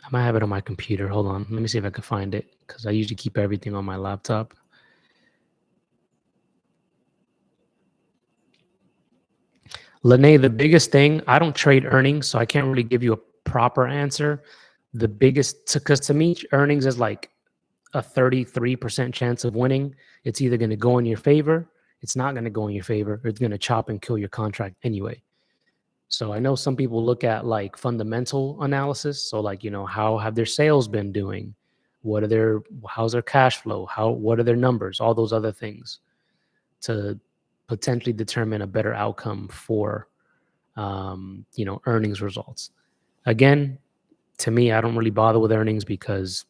I might have it on my computer. Hold on. Let me see if I can find it because I usually keep everything on my laptop. Lene, the biggest thing, I don't trade earnings, so I can't really give you a proper answer. The biggest, because to me, earnings is like a 33% chance of winning. It's either going to go in your favor, it's not going to go in your favor, or it's going to chop and kill your contract anyway. So I know some people look at like fundamental analysis. So like, how have their sales been doing? How's their cash flow? What are their numbers? All those other things to potentially determine a better outcome for, earnings results. Again, to me, I don't really bother with earnings because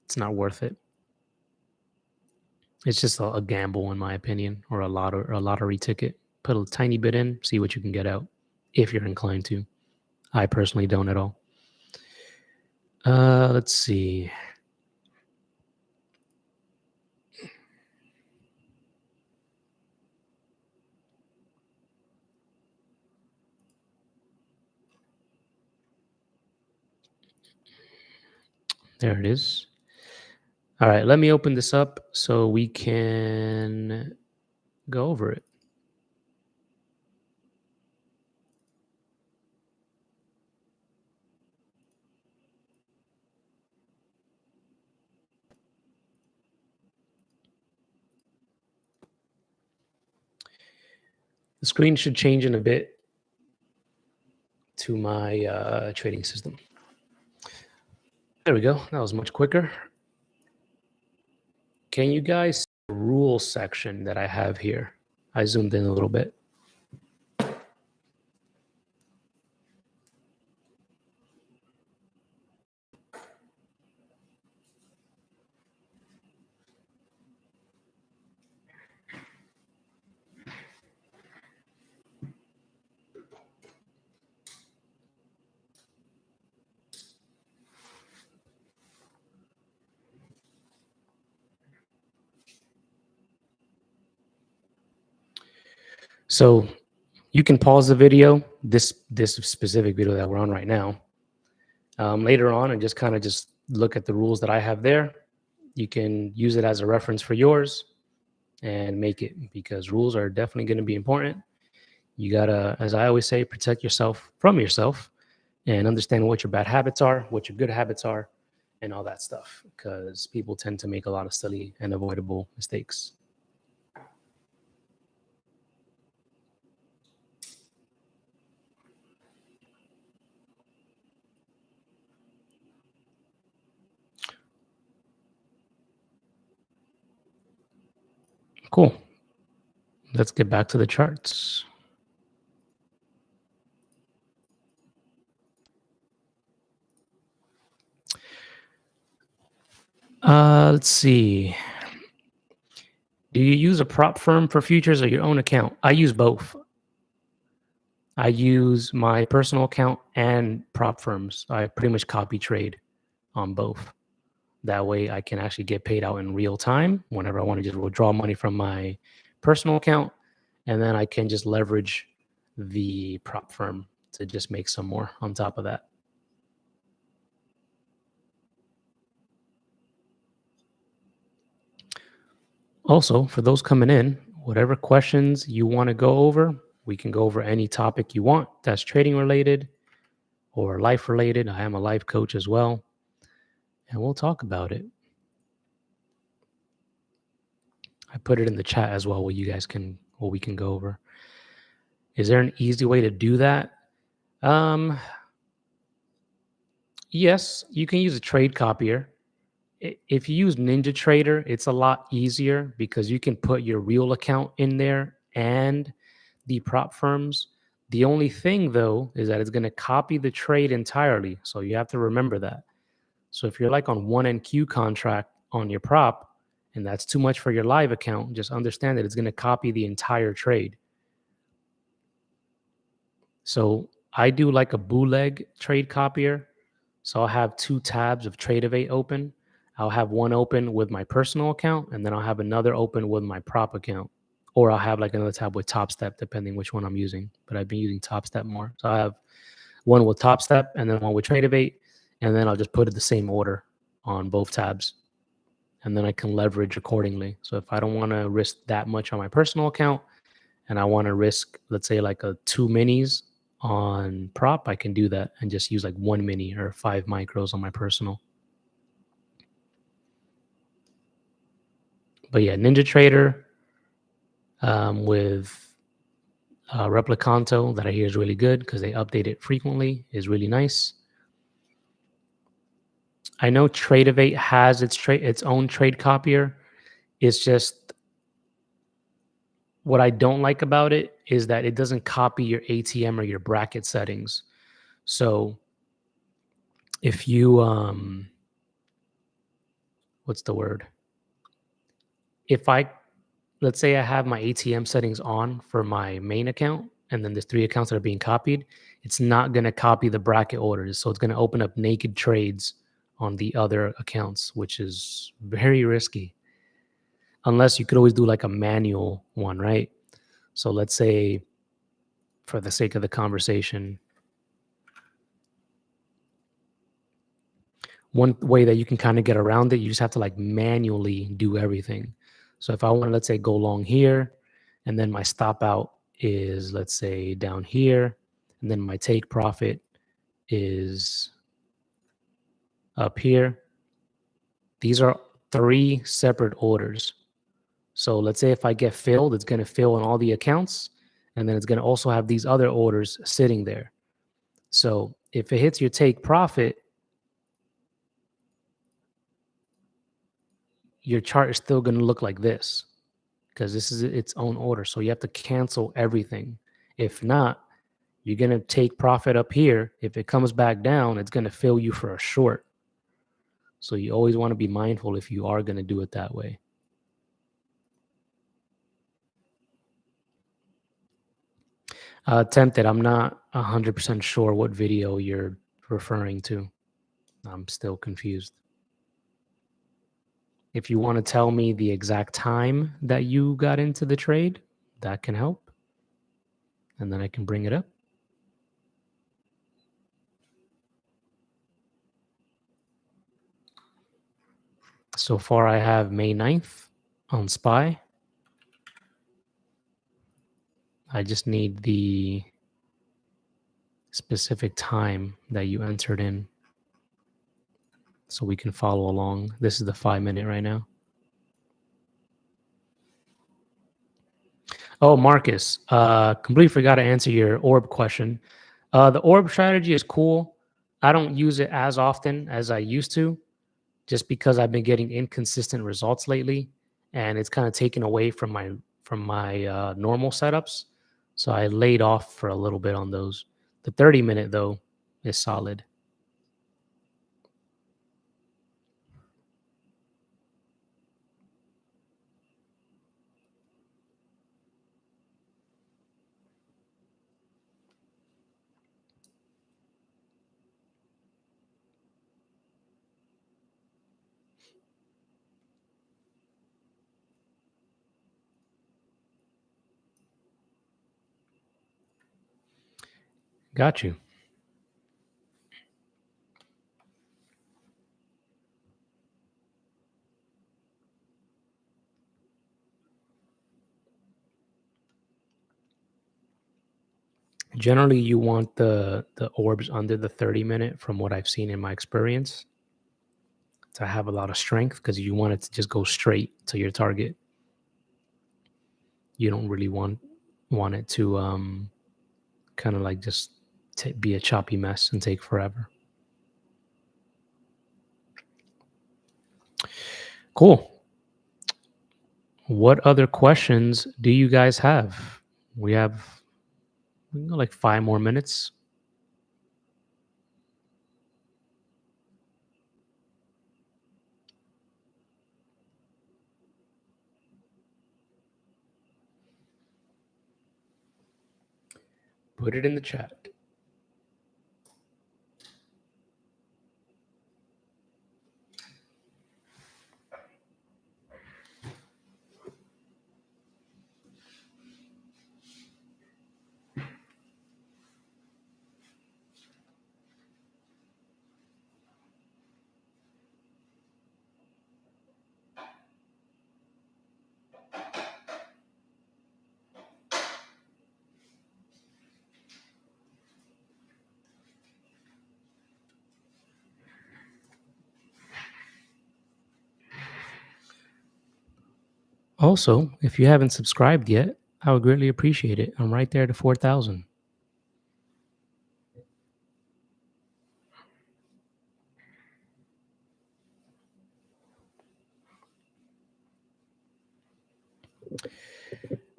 it's not worth it. It's just a gamble, in my opinion, or a lottery ticket. Put a tiny bit in, see what you can get out, if you're inclined to. I personally don't at all. Let's see. There it is. All right, let me open this up so we can go over it. The screen should change in a bit to my trading system. There we go. That was much quicker. Can you guys see the rule section that I have here? I zoomed in a little bit. So you can pause the video, this specific video that we're on right now, later on, and just look at the rules that I have there. You can use it as a reference for yours and make it, because rules are definitely going to be important. You gotta, as I always say, protect yourself from yourself and understand what your bad habits are, what your good habits are, and all that stuff, because people tend to make a lot of silly and avoidable mistakes. Cool. Let's get back to the charts. Let's see. Do you use a prop firm for futures or your own account? I use both. I use my personal account and prop firms. I pretty much copy trade on both. That way I can actually get paid out in real time whenever I want to just withdraw money from my personal account. And then I can just leverage the prop firm to just make some more on top of that. Also, for those coming in, whatever questions you want to go over, we can go over any topic you want that's trading related or life related. I am a life coach as well, and we'll talk about it. I put it in the chat as well, what we can go over. Is there an easy way to do that? Yes, you can use a trade copier. If you use NinjaTrader, it's a lot easier because you can put your real account in there and the prop firms. The only thing, though, is that it's going to copy the trade entirely. So you have to remember that. So if you're like on one NQ contract on your prop, and that's too much for your live account, just understand that it's going to copy the entire trade. So I do like a bootleg trade copier. So I'll have two tabs of Tradevate open. I'll have one open with my personal account, and then I'll have another open with my prop account. Or I'll have like another tab with Top Step, depending which one I'm using. But I've been using Top Step more. So I have one with Top Step and then one with Tradevate. And then I'll just put it the same order on both tabs. And then I can leverage accordingly. So if I don't want to risk that much on my personal account and I want to risk, let's say, like a 2 minis on prop, I can do that and just use like 1 mini or 5 micros on my personal. But yeah, NinjaTrader with Replicanto, that I hear is really good because they update it frequently, is really nice. I know Tradevate has its own trade copier. It's just, what I don't like about it is that it doesn't copy your ATM or your bracket settings. So if you what's the word? If I, let's say I have my ATM settings on for my main account, and then there's 3 accounts that are being copied, it's not going to copy the bracket orders. So it's going to open up naked trades on the other accounts, which is very risky. Unless you could always do like a manual one, right? So let's say, for the sake of the conversation, one way that you can kind of get around it, you just have to like manually do everything. So if I want to, let's say, go long here, and then my stop out is, let's say, down here, and then my take profit is up here. These are 3 separate orders. So let's say if I get filled, it's going to fill in all the accounts, and then it's going to also have these other orders sitting there. So if it hits your take profit, your chart is still going to look like this because this is its own order. So you have to cancel everything. If not, you're going to take profit up here. If it comes back down, it's going to fill you for a short. So you always want to be mindful if you are going to do it that way. Tempted. I'm not 100% sure what video you're referring to. I'm still confused. If you want to tell me the exact time that you got into the trade, that can help. and then I can bring it up. So far, I have May 9th on SPY. I just need the specific time that you entered in so we can follow along. This is the 5-minute right now. Oh, Marcus, completely forgot to answer your orb question. The orb strategy is cool. I don't use it as often as I used to, just because I've been getting inconsistent results lately, and it's kind of taken away from my normal setups. So I laid off for a little bit on those. The 30-minute though is solid. Got you. Generally, you want the orbs under the 30-minute, from what I've seen in my experience, to have a lot of strength, because you want it to just go straight to your target. You don't really want it to kind of like just be a choppy mess and take forever. Cool. What other questions do you guys have? We got like 5 more minutes. Put it in the chat. Also, if you haven't subscribed yet, I would greatly appreciate it. I'm right there to 4,000.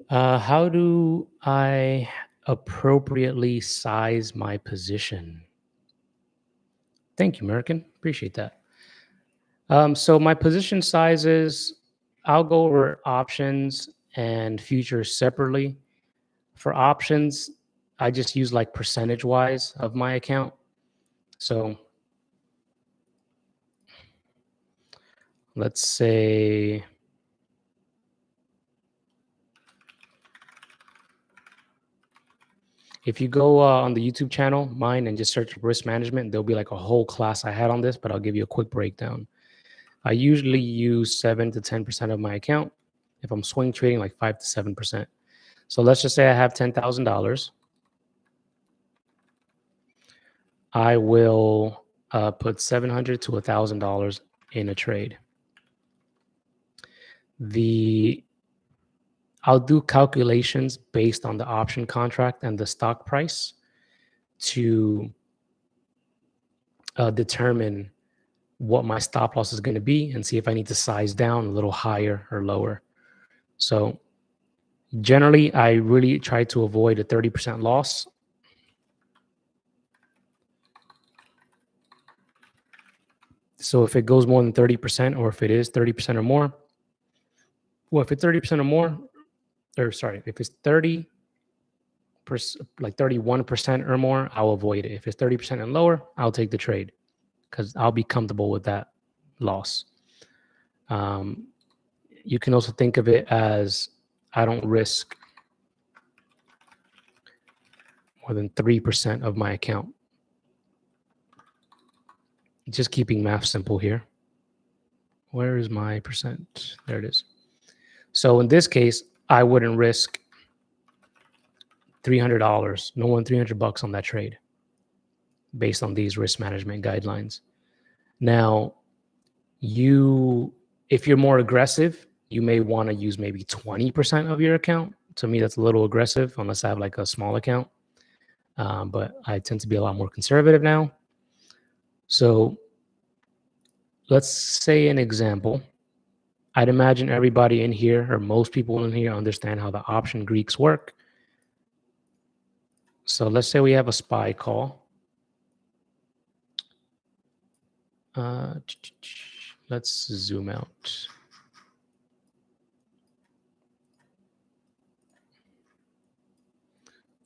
How do I appropriately size my position? Thank you, American. Appreciate that. So my position sizes, I'll go over options and futures separately. For options, I just use like percentage wise of my account. So let's say if you go on the YouTube channel, mine, and just search risk management, there'll be like a whole class I had on this, but I'll give you a quick breakdown. I usually use 7 to 10% of my account. If I'm swing trading, like 5 to 7%. So let's just say I have $10,000. I will put $700 to $1,000 in a trade. I'll do calculations based on the option contract and the stock price to determine what my stop loss is going to be and see if I need to size down a little higher or lower. So generally, I really try to avoid a 30% loss. So if it goes more than 30%, or if it is 30% or more, well, if it's 30% or more, or sorry, if it's 31% or more, I'll avoid it. If it's 30% and lower, I'll take the trade because I'll be comfortable with that loss. You can also think of it as I don't risk more than 3% of my account. Just keeping math simple here. Where is my percent? There it is. So in this case, I wouldn't risk $300, no more than $300 on that trade based on these risk management guidelines. Now, if you're more aggressive, you may want to use maybe 20% of your account. To me, that's a little aggressive unless I have like a small account. But I tend to be a lot more conservative now. So let's say an example. I'd imagine everybody in here, or most people in here, understand how the option Greeks work. So let's say we have a SPY call. Let's zoom out.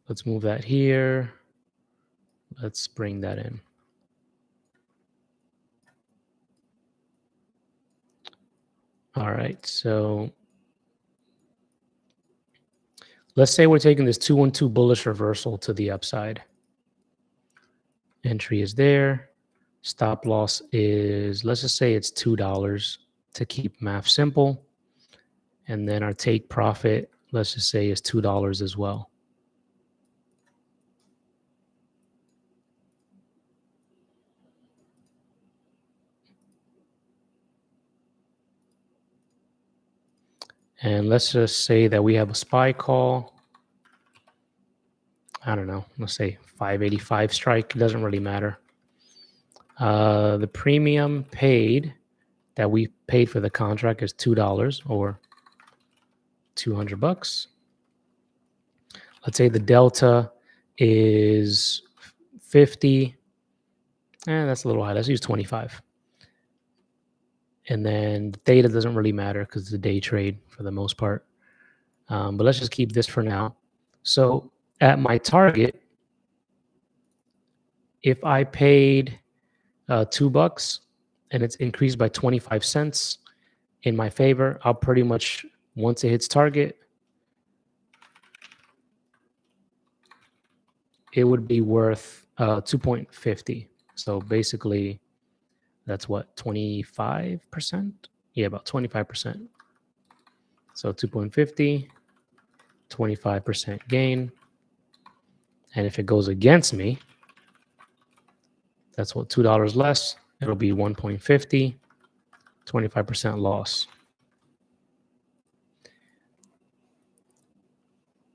Let's move that here. Let's bring that in. All right, so let's say we're taking this 212 bullish reversal to the upside. Entry is there. Stop loss is, let's just say it's $2 to keep math simple. And then our take profit, let's just say, is $2 as well. And let's just say that we have a SPY call. I don't know, let's say 585 strike. It doesn't really matter. The premium paid that we paid for the contract is $2 or $200. Let's say the delta is 50. That's a little high. Let's use 25. And then the theta doesn't really matter because it's a day trade for the most part. But let's just keep this for now. So at my target, if I paid $2 and it's increased by 25 cents in my favor, I'll pretty much, once it hits target, it would be worth 2.50. So basically, that's what, 25%? Yeah, about 25%. So 2.50, 25% gain. And if it goes against me, that's what, $2 less. It'll be 1.50, 25% loss.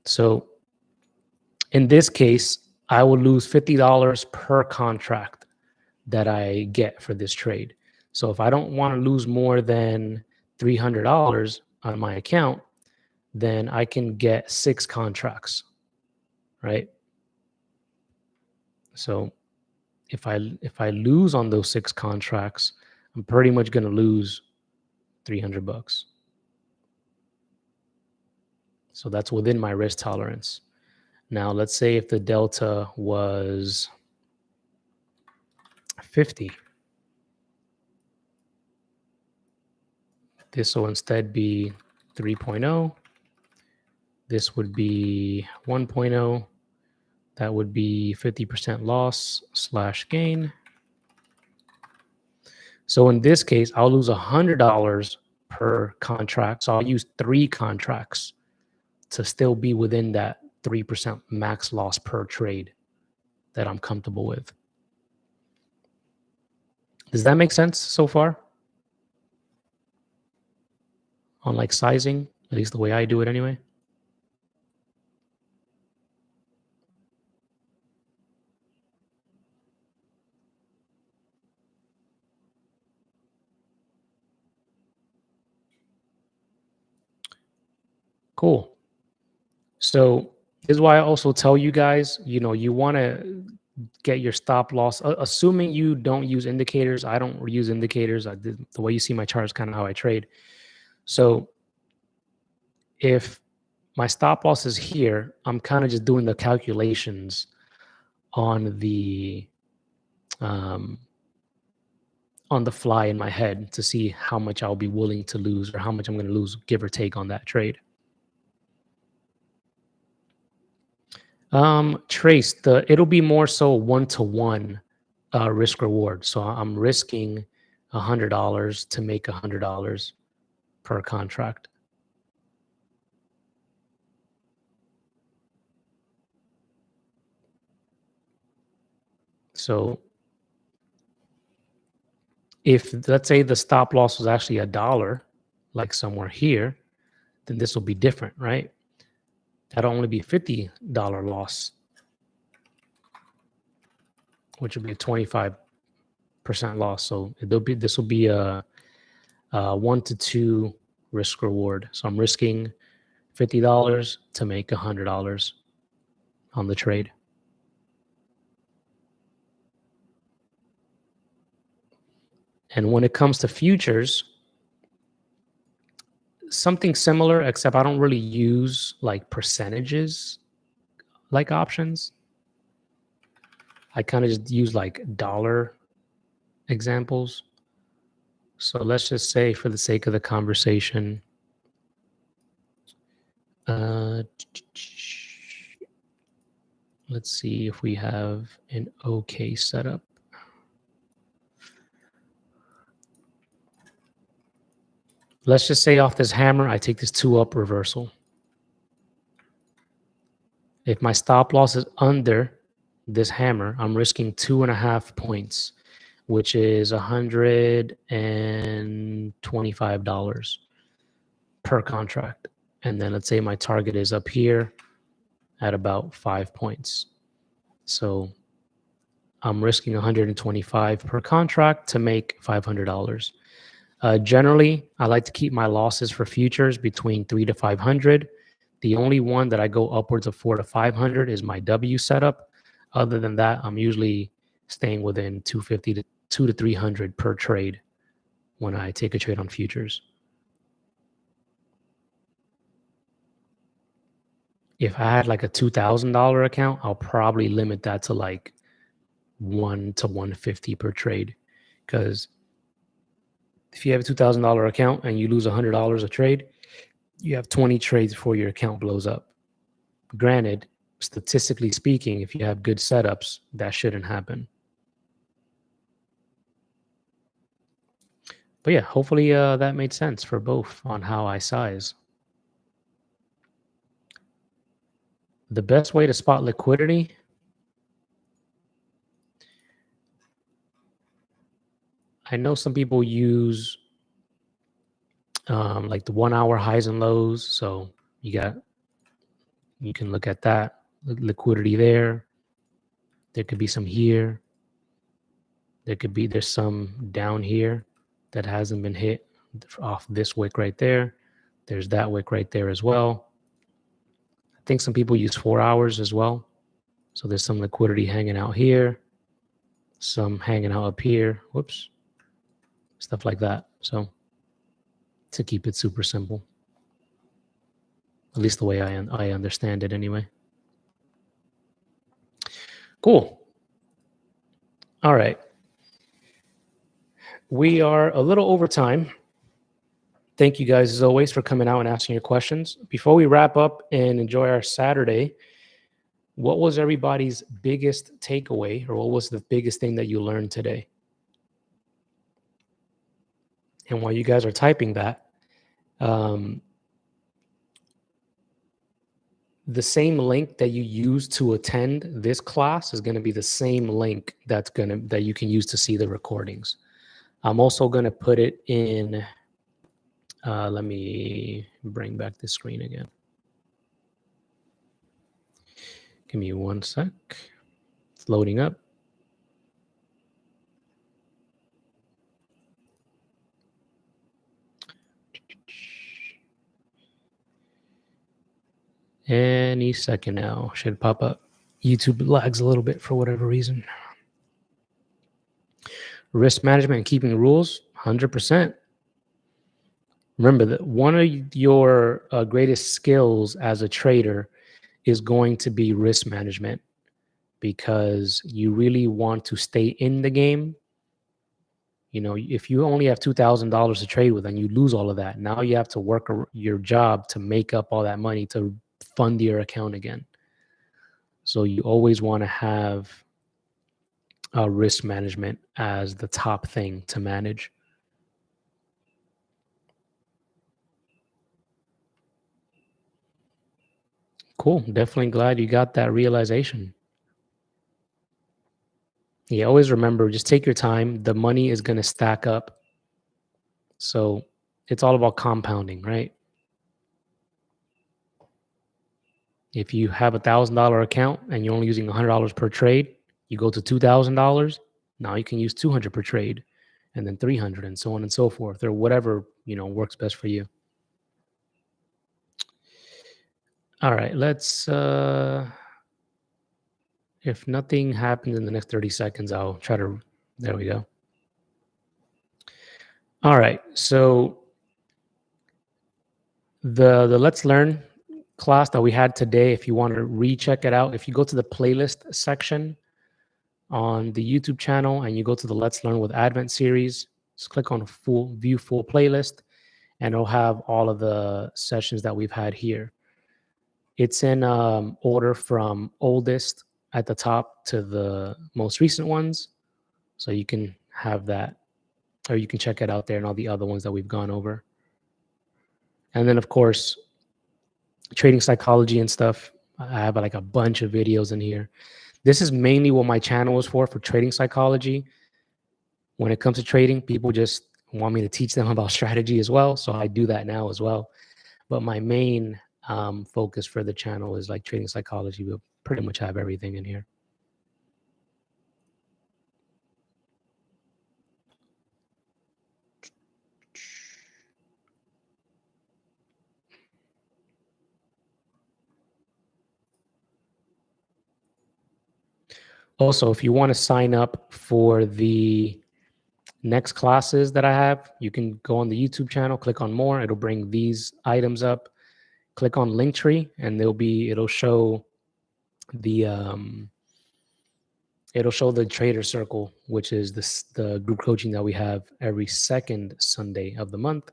So in this case, I will lose $50 per contract that I get for this trade. So if I don't want to lose more than $300 on my account, then I can get 6 contracts, right? So if I lose on those 6 contracts, I'm pretty much going to lose $300. So that's within my risk tolerance. Now, let's say if the delta was 50. This will instead be 3.0. This would be 1.0. That would be 50% loss / gain. So in this case, I'll lose $100 per contract. So I'll use 3 contracts to still be within that 3% max loss per trade that I'm comfortable with. Does that make sense so far? On like sizing, at least the way I do it anyway. Cool. So this is why I also tell you guys, you want to get your stop loss, assuming you don't use indicators. I don't use indicators. The way you see my chart is kind of how I trade. So if my stop loss is here, I'm kind of just doing the calculations on the fly in my head to see how much I'll be willing to lose or how much I'm going to lose, give or take, on that trade. Trace, it'll be more so one-to-one risk reward. So I'm risking $100 to make $100 per contract. So if, let's say, the stop loss was actually $1, like somewhere here, then this will be different, right? That'll only be $50 loss, which would be a 25% loss. So this will be a 1 to 2 risk reward. So I'm risking $50 to make $100 on the trade. And when it comes to futures, something similar, except I don't really use like percentages like options. I kind of just use like dollar examples. So let's just say, for the sake of the conversation, let's see if we have an okay setup. Let's just say off this hammer, I take this 2-up reversal. If my stop loss is under this hammer, I'm risking 2.5 points, which is $125 per contract. And then let's say my target is up here at about 5 points. So I'm risking 125 per contract to make $500. Generally, I like to keep my losses for futures between 300 to 500. The only one that I go upwards of 400 to 500 is my W setup. Other than that, I'm usually staying within 250 to 200 to 300 per trade when I take a trade on futures. If I had like a $2,000 account, I'll probably limit that to like 1 to 150 per trade. Because if you have a $2,000 account and you lose $100 a trade, you have 20 trades before your account blows up. Granted, statistically speaking, if you have good setups, that shouldn't happen. But yeah, hopefully that made sense for both on how I size. The best way to spot liquidity, I know some people use like the 1 hour highs and lows. So you can look at that liquidity there. There could be some here. There's some down here that hasn't been hit off this wick right there. There's that wick right there as well. I think some people use 4 hours as well. So there's some liquidity hanging out here, some hanging out up here. Whoops. Stuff like that. So to keep it super simple, at least the way I understand it anyway. Cool. All right. We are a little over time. Thank you guys, as always, for coming out and asking your questions. Before we wrap up and enjoy our Saturday, what was everybody's biggest takeaway, or what was the biggest thing that you learned today? And while you guys are typing that, the same link that you use to attend this class is going to be the same link that you can use to see the recordings. I'm also going to put it in. Let me bring back the screen again. Give me 1 sec. It's loading up. Any second now. Should pop up. YouTube lags a little bit for whatever reason. Risk management and keeping rules, 100%. Remember that one of your greatest skills as a trader is going to be risk management, because you really want to stay in the game. You know, if you only have $2,000 to trade with and you lose all of that, now you have to work your job to make up all that money to fund your account again. So you always want to have risk management as the top thing to manage. Cool. Definitely glad you got that realization. Yeah, always remember, just take your time. The money is going to stack up. So it's all about compounding, right? If you have $1,000 account and you're only using $100 per trade, you go to $2,000. Now you can use 200 per trade, and then 300, and so on and so forth, or whatever works best for you. All right, let's. If nothing happens in the next 30 seconds, I'll try to. There we go. All right, so the Let's Learn class that we had today, if you want to recheck it out, if you go to the playlist section on the YouTube channel and you go to the Let's Learn with Advent series, just click on view full playlist, and it'll have all of the sessions that we've had here. It's in order from oldest at the top to the most recent ones. So you can have that, or you can check it out there and all the other ones that we've gone over. And then, of course, trading psychology and stuff. I have like a bunch of videos in here. This is mainly what my channel is for trading psychology. When it comes to trading, people just want me to teach them about strategy as well. So I do that now as well. But my main focus for the channel is like trading psychology. We'll pretty much have everything in here. Also, if you want to sign up for the next classes that I have, you can go on the YouTube channel, click on more. It'll bring these items up. Click on Linktree, and it'll show the Trader Circle, which is the group coaching that we have every second Sunday of the month.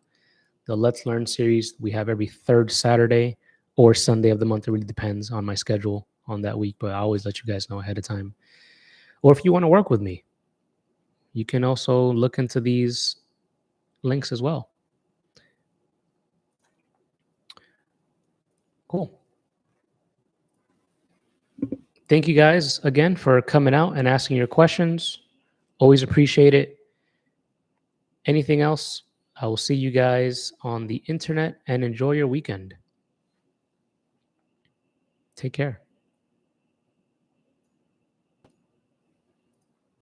The Let's Learn series we have every third Saturday or Sunday of the month. It really depends on my schedule on that week, but I always let you guys know ahead of time. Or if you want to work with me, you can also look into these links as well. Cool. Thank you guys again for coming out and asking your questions. Always appreciate it. Anything else? I will see you guys on the internet, and enjoy your weekend. Take care.